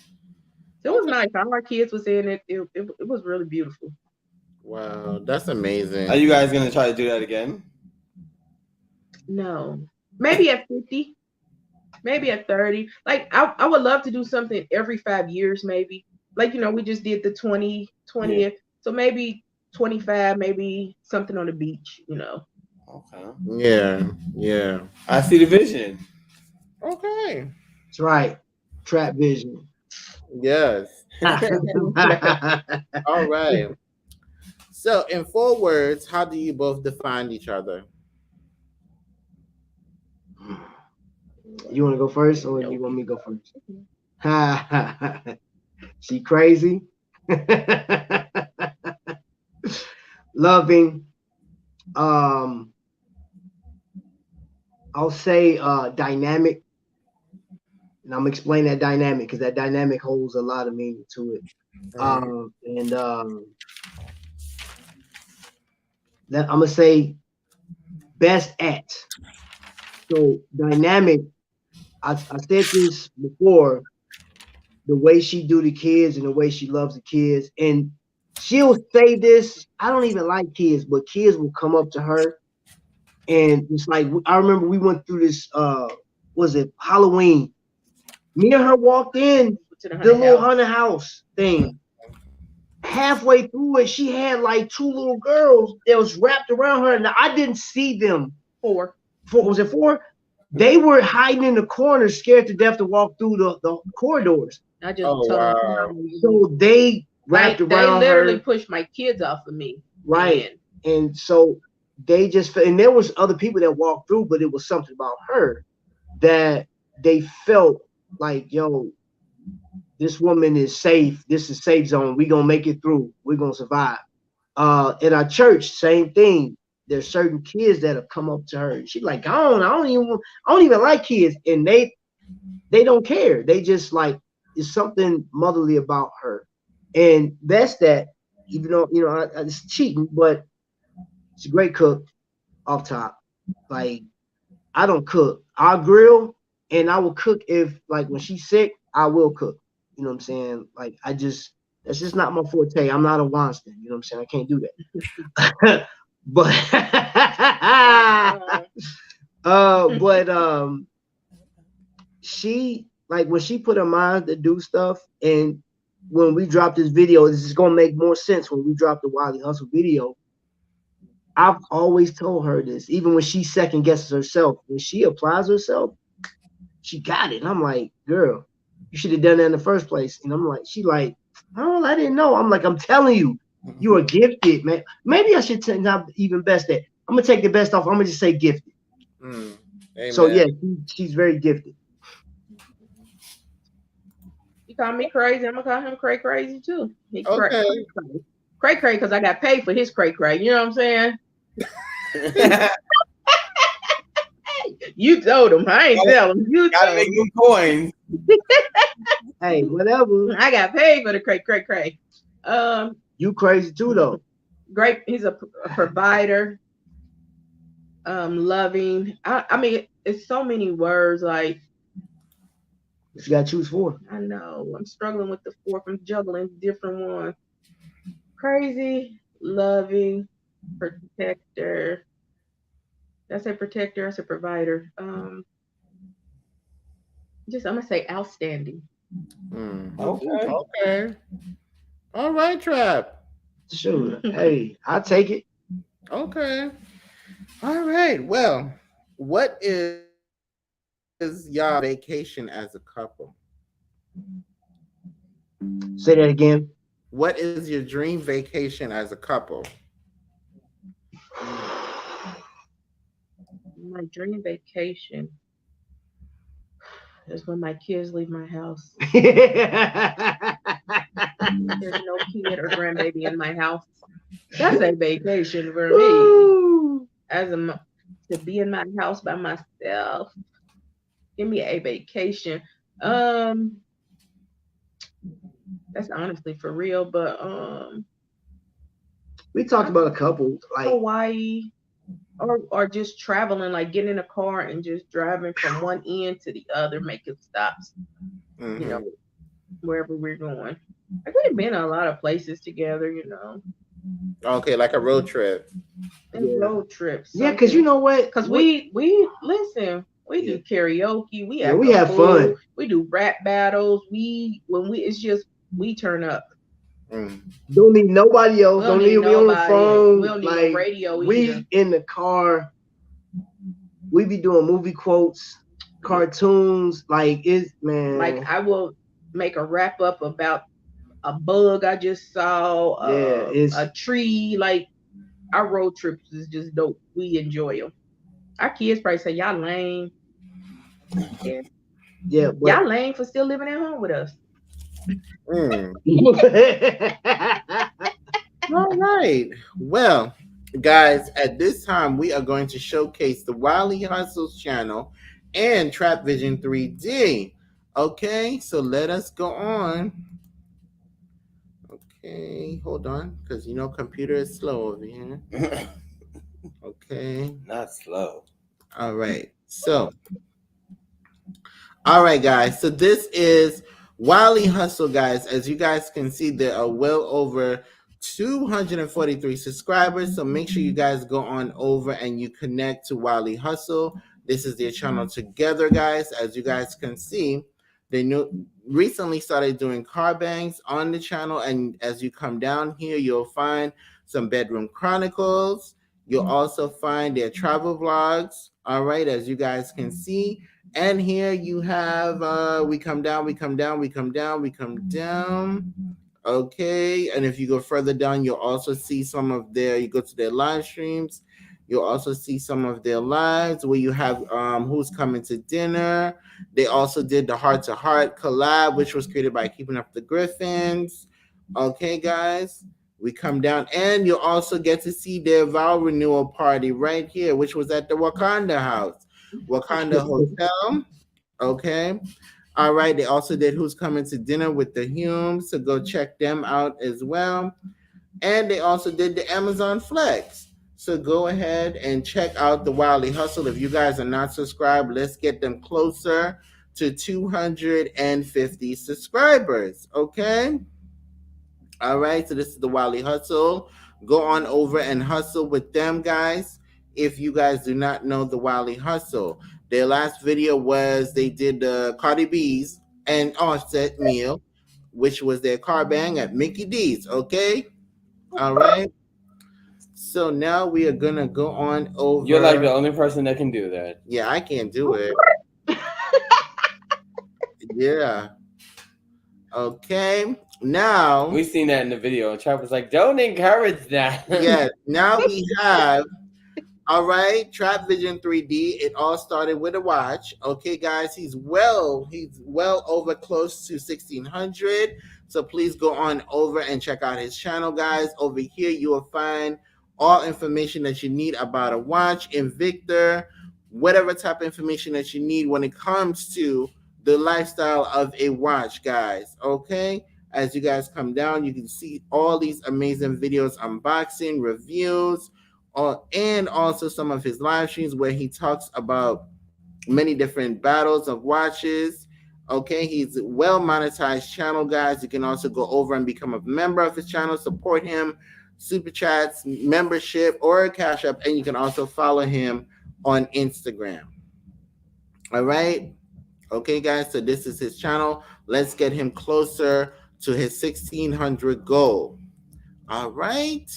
So it was nice. All our kids was in it. It was really beautiful. Wow, that's amazing. Are you guys going to try to do that again? No. Maybe at 50. Maybe at 30. Like, I would love to do something every 5 years, maybe. Like, you know, we just did the 20th. Yeah. So maybe 25, maybe something on the beach, you know. Okay. Yeah. I see the vision. Okay. That's right. Trap vision. Yes. All right. So in 4 words, how do you both define each other? You want to go first or you want me to go first? She crazy. Loving. I'll say dynamic. And I'm explaining that dynamic because that dynamic holds a lot of meaning to it. I'm gonna say best at. So dynamic, I said this before, the way she do the kids and the way she loves the kids. And she'll say this, I don't even like kids, but kids will come up to her. And it's like, I remember we went through this, was it Halloween? Me and her walked in the little haunted house thing. Halfway through it, she had like 2 little girls that was wrapped around her. And I didn't see them. 4. Was it 4? They were hiding in the corner, scared to death to walk through the corridors. I just told them. So they wrapped around her. They literally pushed my kids off of me. Right. And so they just, and there was other people that walked through, but it was something about her that they felt like, yo, this woman is safe. This is safe zone. We're going to make it through. We're going to survive. In our church, same thing. There's certain kids that have come up to her. She's like, I don't even like kids. And they don't care. They just like, it's something motherly about her. And that's that, even though, you know, it's cheating, but she's a great cook off top. Like, I don't cook. I'll grill and I will cook if, like, when she's sick, I will cook. You know what I'm saying? Like that's just not my forte. I'm not a Weinstein. You know what I'm saying? I can't do that. But she, like, when she put her mind to do stuff, and when we drop this video, this is gonna make more sense when we drop the Wiley Hustle video. I've always told her this, even when she second guesses herself. When she applies herself, she got it. And I'm like, girl, you should have done that in the first place. And I'm like, she like, oh, I didn't know. I'm like, I'm telling you, you are gifted, man. Maybe I should not even best that. I'm gonna take the best off. I'm gonna just say gifted. So yeah, she's very gifted. You call me crazy, I'm gonna call him crazy too. He Okay. Cray because I got paid for his cray. You know what I'm saying? You told him. I ain't tell him. You Gotta told make him. them coins. Hey, whatever. I got paid for the cray. You crazy too, though. Great. He's a provider. Loving. I mean, it's so many words. Like, you gotta choose 4. I know. I'm struggling with the 4 from juggling different ones. Crazy, loving, protector. Did I say protector? I said provider. I'm gonna say outstanding. Okay. All right, Trap. Sure. Hey, I'll take it. Okay. All right. Well, what is y'all vacation as a couple? Say that again. What is your dream vacation as a couple? My dream vacation is when my kids leave my house. There's no kid or grandbaby in my house. That's a vacation for me. To be in my house by myself. Give me a vacation. That's honestly for real, but we talked about a couple, like Hawaii, or just traveling, like getting in a car and just driving from one end to the other, making stops. You know, wherever we're going. Like, we've been a lot of places together, you know. Okay, like a road trip. And road trips. Yeah, because you know what? Because we listen. We do karaoke. We have fun. We do rap battles. We turn up. Don't need nobody else. Don't need me on the phone. We don't need like, radio either. We in the car. We be doing movie quotes, cartoons. Like, it's, man. Like, I will make a wrap up about a bug I just saw. A tree. Like, our road trips is just dope. We enjoy them. Our kids probably say, y'all lame. Yeah, y'all lame for still living at home with us. All right. Well, guys, at this time, we are going to showcase the Wiley Hustle's channel and Trap Vision 3D. Okay, so let us go on. Okay, hold on, because you know computer is slow over here. Okay. Not slow. All right. So, all right, guys. So this is Wiley Hustle, guys. As you guys can see, there are well over 243 subscribers. So make sure you guys go on over and you connect to Wiley Hustle. This is their channel together, guys. As you guys can see, they recently started doing car bangs on the channel. And as you come down here, you'll find some bedroom chronicles. You'll also find their travel vlogs. All right, as you guys can see. And here you have, we come down. Okay, and if you go further down, you'll also see some of their, you go to their live streams. You'll also see some of their lives where you have Who's Coming to Dinner. They also did the Heart to Heart collab, which was created by Keeping Up the Griffins. Okay, guys. We come down, and you'll also get to see their vow renewal party right here, which was at the Wakanda house, Wakanda Hotel. Okay. All right. They also did Who's Coming to Dinner with the Humes, so go check them out as well. And they also did the Amazon Flex. So go ahead and check out the Wiley Hustle. If you guys are not subscribed, let's get them closer to 250 subscribers. Okay. All right. So this is the Wiley Hustle. Go on over and hustle with them, guys. If you guys do not know the Wiley Hustle, their last video was they did the Cardi B's and Offset meal, which was their car bang at Mickey D's. Okay. All right. So now we are gonna go on over. You're like the only person that can do that. Yeah, I can't do it. Yeah. Okay. Now We've seen that in the video. And Trap was like, don't encourage that. yeah, now we have, all right, Trap Vision 3D. It all started with a watch. Okay, guys, he's well over close to 1,600. So please go on over and check out his channel, guys. Over here, you will find all information that you need about a watch, Invicta, whatever type of information that you need when it comes to the lifestyle of a watch, guys. Okay. As you guys come down, you can see all these amazing videos, unboxing, reviews, and also some of his live streams where he talks about many different battles of watches. Okay, he's a well monetized channel, guys. You can also go over and become a member of his channel, support him, super chats, membership, or a Cash App, and you can also follow him on Instagram. All right. Okay, guys, so this is his channel. Let's get him closer to his 1,600 goal. All right.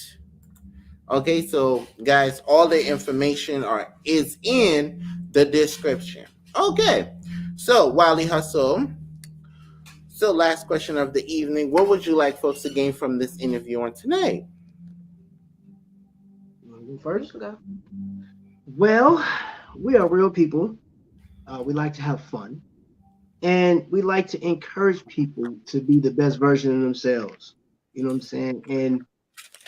Okay, so guys, all the information is in the description. Okay, so Wiley Hustle. So last question of the evening. What would you like folks to gain from this interview on tonight? First, well, we are real people. We like to have fun. And we like to encourage people to be the best version of themselves. You know what I'm saying? And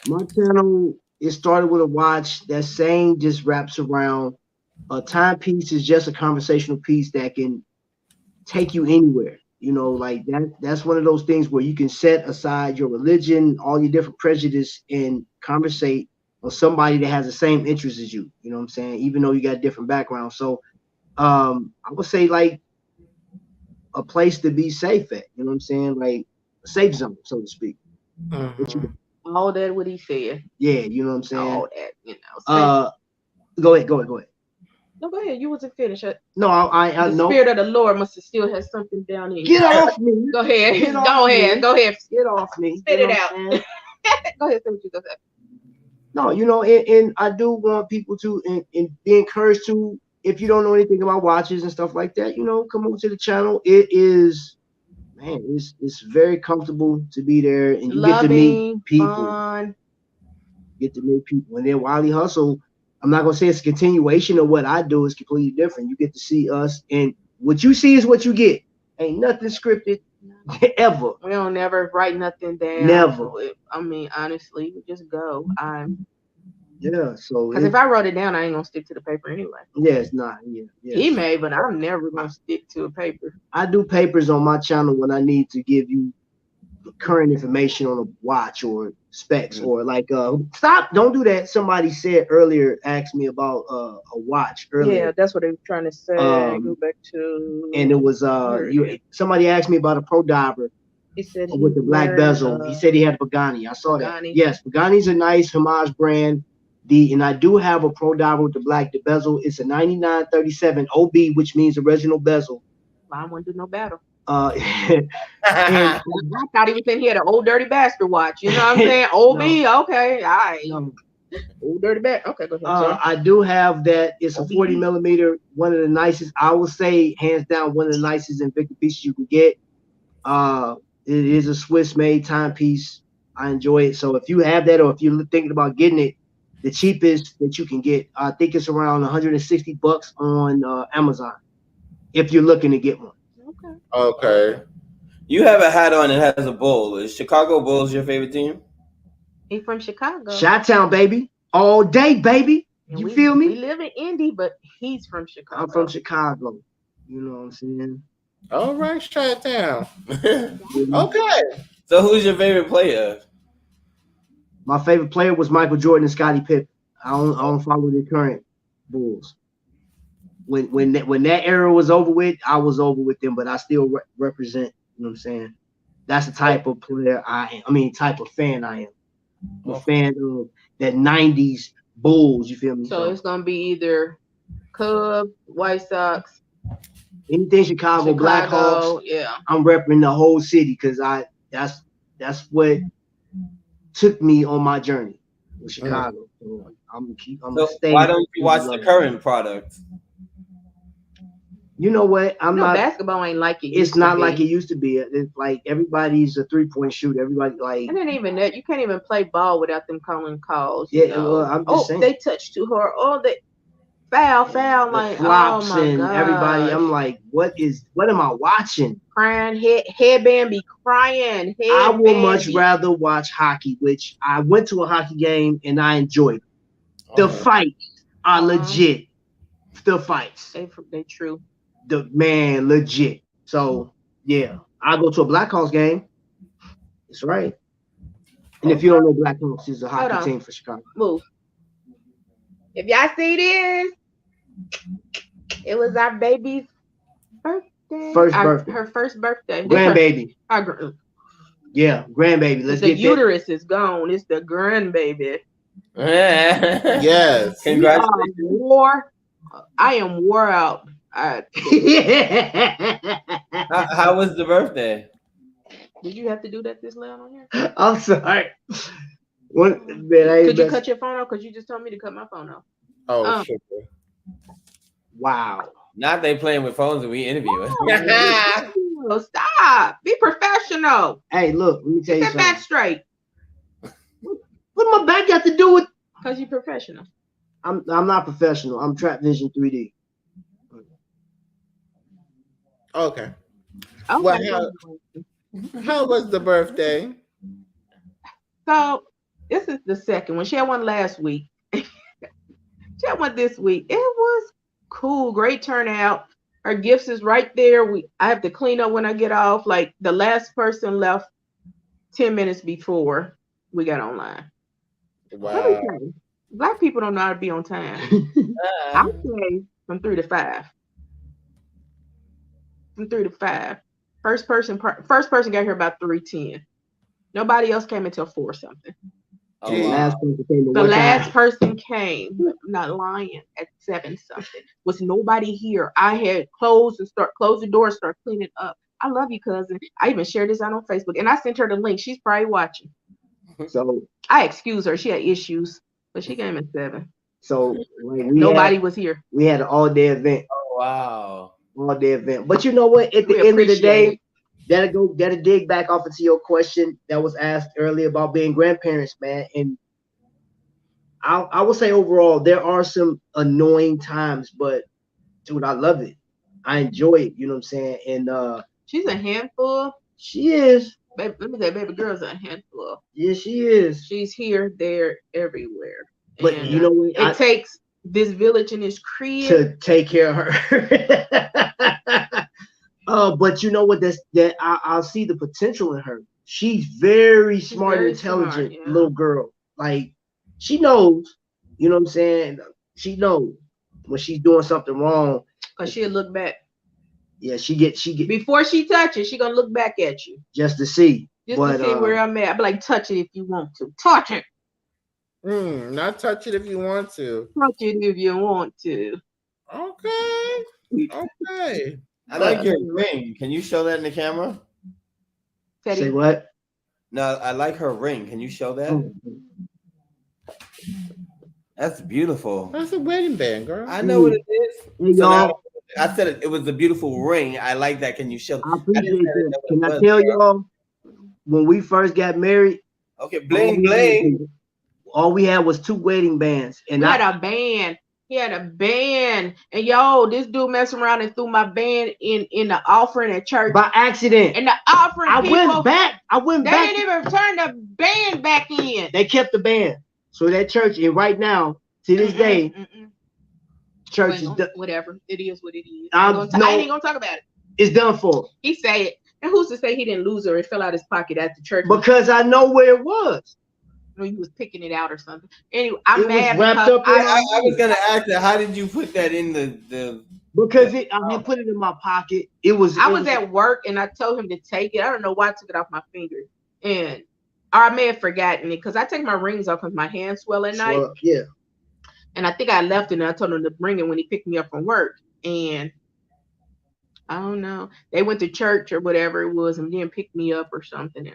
my channel, it started with a watch. That saying just wraps around. A timepiece is just a conversational piece that can take you anywhere. You know, like that's one of those things where you can set aside your religion, all your different prejudice, and conversate on somebody that has the same interests as you. You know what I'm saying? Even though you got different backgrounds. So I would say like a place to be safe at, you know what I'm saying? Like a safe zone, so to speak. All that what he said. Yeah, you know what I'm saying? All that, you know. Go ahead. No, go ahead. You wasn't finished. No, I the know. Spirit of the Lord must have still has something down here. Get off me. Go ahead. Get off Go ahead. me. Go ahead. Get off me. Spit you it out. Go ahead. Say what you gonna say. No, you know, and I do want people to and be encouraged to, if you don't know anything about watches and stuff like that, you know, come over to the channel. It is, man, it's very comfortable to be there, and you get to meet people. Fun. Get to meet people, and then Wiley Hustle. I'm not gonna say it's a continuation of what I do. It's completely different. You get to see us, and what you see is what you get. Ain't nothing scripted ever. We don't never write nothing down. Never. I mean, honestly, we just go. Yeah, so because if I wrote it down, I ain't gonna stick to the paper anyway. Yeah, it's not. Yeah. He may, but I'm never gonna stick to a paper. I do papers on my channel when I need to give you current information on a watch or specs or like stop, don't do that. Somebody said earlier, asked me about a watch earlier. Yeah, that's what they were trying to say. Go back to, and it was somebody asked me about a Pro Diver. He said with the black bezel. He said he had Pagani. I saw Pagani. That. Yes, Pagani's a nice homage brand. And I do have a Pro Diver with the bezel. It's a 9937 OB, which means original bezel. I wouldn't do no battle. And I thought he was in here the old dirty bastard watch. You know what I'm saying? OB, no. Okay, all right. No. Old dirty bastard. Okay, go ahead. I do have that. It's a 40 millimeter, one of the nicest. I would say, hands down, one of the nicest Invicta pieces you can get. It is a Swiss made timepiece. I enjoy it. So if you have that, or if you're thinking about getting it, the cheapest that you can get, I think it's around $160 on Amazon. If you're looking to get one. Okay. You have a hat on that has a bull. Is Chicago Bulls your favorite team? He's from Chicago. Chi-Town, baby. All day, baby. You feel me? We live in Indy, but he's from Chicago. I'm from Chicago. You know what I'm saying? All right, Chi-Town. Okay. So who's your favorite player? My favorite player was Michael Jordan and Scottie Pippen. I don't follow the current Bulls. when that era was over with, I was over with them, but I still represent. You know what I'm saying? That's the type of player I am. I mean, type of fan I am. I'm a fan of that '90s Bulls. You feel me? So it's gonna be either Cubs, White Sox, anything Chicago Blackhawks. Yeah, I'm repping the whole city because that's what took me on my journey with Chicago. So I'm why don't you watch the current product? You know what? Basketball ain't like it. It's not like it used to be. It's like everybody's a 3-point shooter. Everybody like. And then even that, you can't even play ball without them calling calls. Yeah, you know? well, I'm just saying. They touched too hard. Oh, they foul. Like flops oh my and God. everybody. I'm like, what am I watching? Crying, headband be crying. I would much rather watch hockey, which I went to a hockey game and I enjoyed it. The fights are legit. The fights. They true. The man legit. So yeah, I go to a Blackhawks game. It's right. And if you don't know, Blackhawks is a hockey team for Chicago. Move. If y'all see this, it was our baby's birthday. Birthday. Her first birthday. Grandbaby. Yeah, grandbaby. Let's get the uterus is gone. It's the grandbaby. Yes. Congratulations. I am wore out. How was the birthday? Did you have to do that this loud on here? I'm sorry. Could you cut your phone off? Because you just told me to cut my phone off. Oh, shit. Wow. Not they playing with phones and we interviewing. Oh, stop. Be professional. Hey, look, let me tell you something. Back straight. What my back got to do with? Because you're professional. I'm not professional. I'm Trap Vision 3D. Okay. Well, how was the birthday? So this is the second one. She had one last week. She had one this week. It was cool. Great turnout. Her gifts is right there. I have to clean up when I get off. Like the last person left 10 minutes before we got online. Wow. Black people don't know how to be on time. I say from 3 to 5. From 3 to 5. First person got here about 3:10. Nobody else came until 4 something. Oh, the last person came, I'm not lying, at 7 something. Was nobody here. I had closed the door, start cleaning up. I love you, cousin. I even shared this out on Facebook and I sent her the link. She's probably watching. So I excuse her. She had issues, but she came at 7. So nobody was here. We had an all-day event. Oh wow. All-day event. But you know what? At the end of the day, that'll dig back off into your question that was asked earlier about being grandparents, man. And I will say overall, there are some annoying times, but dude, I love it. I enjoy it. You know what I'm saying? And she's a handful. She is. Baby, let me say, baby girl's a handful. Yeah, she is. She's here, there, everywhere. But and, you know what? It takes this village and this crib to take care of her. But you know what? I'll see the potential in her. She's very smart, intelligent little girl. Like she knows, you know what I'm saying? She knows when she's doing something wrong. Cause she'll look back. Yeah, she get before she touches, she gonna look back at you. Just to see. To see where I'm at. I'll be like, touch it if you want to. Touch it. Not touch it if you want to. Touch it if you want to. Okay. I like your ring. Can you show that in the camera? Teddy. Say what? No, I like her ring. Can you show that? That's beautiful. That's a wedding band, girl. I know what it is. Hey, so y'all. now, I said it was a beautiful ring. I like that. Can you show? I appreciate that. Can I tell y'all when we first got married? Okay, bling bling. All we had was 2 wedding bands, and I had a band. He had a band, and yo, this dude messed around and threw my band in the offering at church by accident. And the offering, I went back. They didn't even turn the band back in. They kept the band. So that church, and right now, to this day, church is done. Whatever. It is what it is. I ain't even gonna talk about it. It's done for. He said it. And who's to say he didn't lose or it fell out his pocket at the church? Because I know where it was. Or he was picking it out or something. Anyway, I'm It was mad wrapped because up in I was gonna ask that. How did you put that in the? because I didn't put it in my pocket. I was at work and I told him to take it. I don't know why I took it off my finger, or I may have forgotten it because I take my rings off because my hands swell at night. Yeah. And I think I left it and I told him to bring it when he picked me up from work. And I don't know, they went to church or whatever it was and didn't pick me up or something.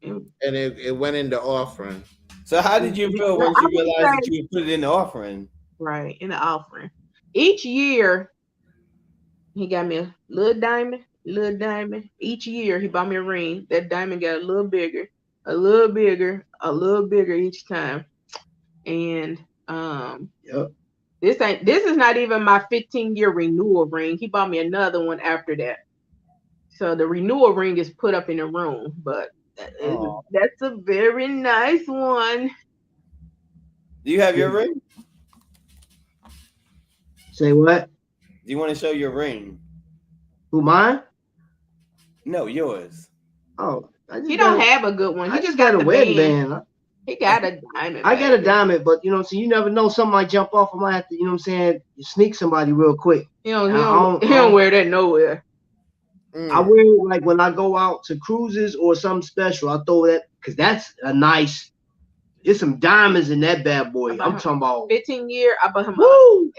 And it went in the offering. So how did you feel once you realized that you would put it in the offering? Right, in the offering. Each year, he got me a little diamond. Each year, he bought me a ring. That diamond got a little bigger each time. And this is not even my 15-year renewal ring. He bought me another one after that. So the renewal ring is put up in the room, but that's a very nice one. Do you have your ring? Say what? Do you want to show your ring? Who, mine? No, yours. Oh, he don't have a good one. He just got a the wedding band. He got a diamond. I got a diamond, but you know what I'm saying, you never know, something might jump off. I might have to, you know what I'm saying, sneak somebody real quick. He don't wear that nowhere. I wear it like when I go out to cruises or something special. I throw that because that's a nice. There's some diamonds in that bad boy. I'm talking about 15-year. I bought him. Woo!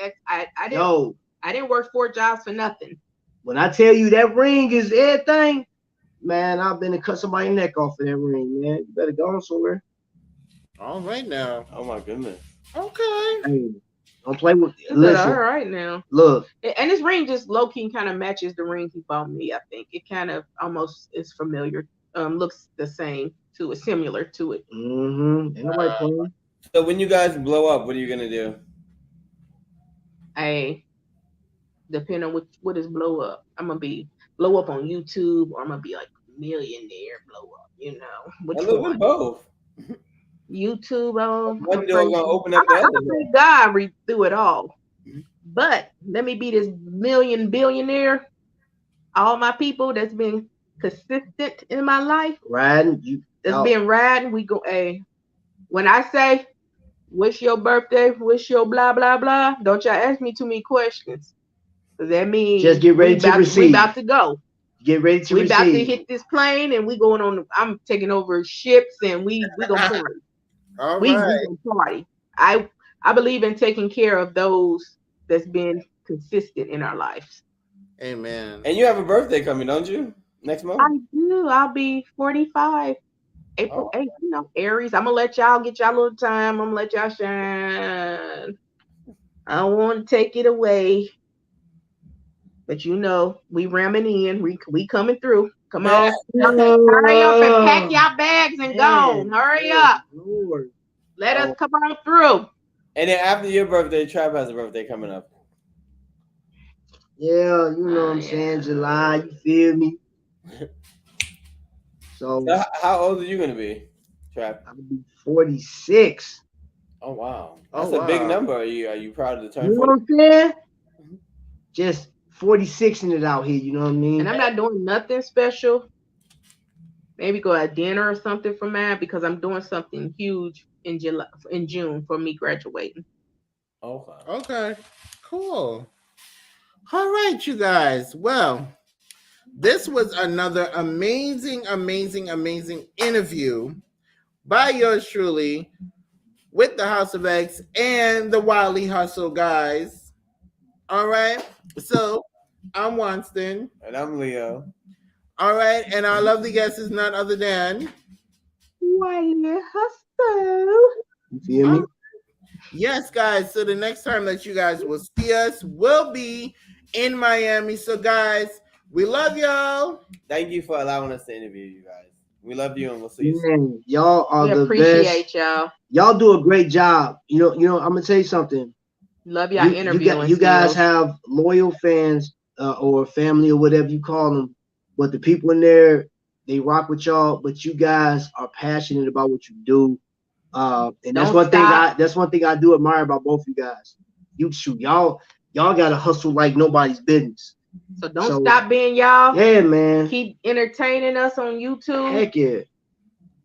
I didn't work 4 jobs for nothing. When I tell you that ring is everything, man, I've been to cut somebody's neck off of that ring, man. You better go on somewhere. All right now. Oh my goodness. Okay. Hey, don't play with it. Listen, all right now. Look. And this ring just low-key kind of matches the ring he bought me, I think. It kind of almost is familiar. Looks the same to it, similar to it. Mm-hmm. So when you guys blow up, what are you gonna do? Depending on what is blow up. I'm gonna be blow up on YouTube, or I'm gonna be like millionaire blow up, you know. Which one? Both. YouTube. One door gonna open up the other. Thank God read through it all. But let me be this billionaire. All my people that's been consistent in my life. Been riding. We go, when I say, what's your birthday? What's your blah, blah, blah? Don't y'all ask me too many questions. Because that means just get ready to receive. We about to go. Get ready to receive. We about to hit this plane and we going on. I'm taking over ships and we gonna party. All we right. gonna party. I believe in taking care of those that's been consistent in our lives. Amen. And you have a birthday coming, don't you? Next month? I do. I'll be 45. April 8th, you know, Aries. I'm gonna let y'all get y'all a little time. I'm gonna let y'all shine. I don't want to take it away. But you know, we ramming in. We coming through. Come on. Hurry up and pack y'all bags and go. Hurry up. Lord. Let us come on through. And then after your birthday, Trav has a birthday coming up. Yeah, you know what I'm saying? July, you feel me? So how old are you gonna be, Trav? I'll be 46. Oh wow. That's a big number. Are you proud of the turn? You know what I'm saying? Just 46ing it out here, you know what I mean? And I'm not doing nothing special. Maybe go at dinner or something for mine because I'm doing something huge in June for me graduating. Okay. Cool. All right, you guys. Well, this was another amazing interview by yours truly with the House of X and the Wiley Hustle guys. All right. So I'm Winston. And I'm Leo. All right. And our lovely guest is none other than Wiley Hustle. You feel me? Yes, guys. So the next time that you guys will see us will be in Miami. So, guys, we love y'all. Thank you for allowing us to interview you guys. We love you and we'll see you soon. Y'all are the best. We appreciate y'all. Y'all do a great job. You know, I'm gonna tell you something. Love y'all interviewing. You guys have loyal fans or family or whatever you call them. But the people in there, they rock with y'all. But you guys are passionate about what you do. And that's one thing I do admire about both you guys. Y'all gotta hustle like nobody's business. So don't stop being y'all. Yeah, man. Keep entertaining us on YouTube. Heck yeah.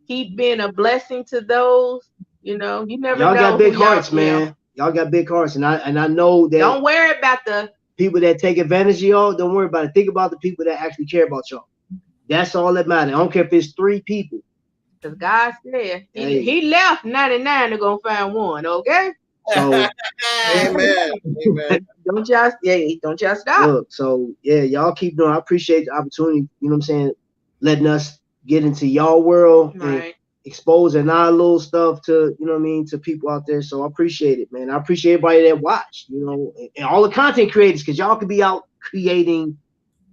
keep being a blessing to those. You know, you never know. Y'all got big who y'all- hearts, man. Y'all got big hearts, and I know that. Don't worry about the people that take advantage of y'all. Don't worry about it. Think about the people that actually care about y'all. That's all that matters. I don't care if it's 3 people. Because God said Hey. he left 99 to go find one. Okay. So Amen. Amen. Don't y'all stop. look, so yeah, y'all keep doing. I appreciate the opportunity. You know what I'm saying? Letting us get into y'all world and Right. exposing our little stuff to, you know what I mean, to people out there. So I appreciate it, man. I appreciate everybody that watch, you know, and all the content creators, because y'all could be out creating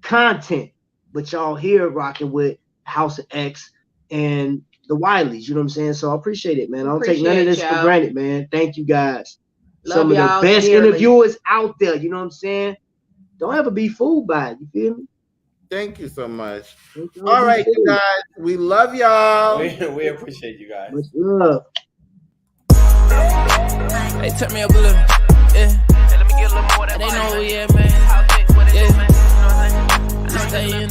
content, but y'all here rocking with House of X and the Wileys, you know what I'm saying? So I appreciate it, man. I don't take none of this Appreciate for y'all. granted, man. Thank you guys. Love Some of the y'all best dearly. interviewers out there, you know what I'm saying? Don't ever be fooled by it, you feel me? Thank you so much. Don't All be right, you fooled. guys. We love y'all. We appreciate you guys. Much love. Hey, turn me up a little. Yeah. Let me get a little more. They know who we at, man. Yeah. Just stay in.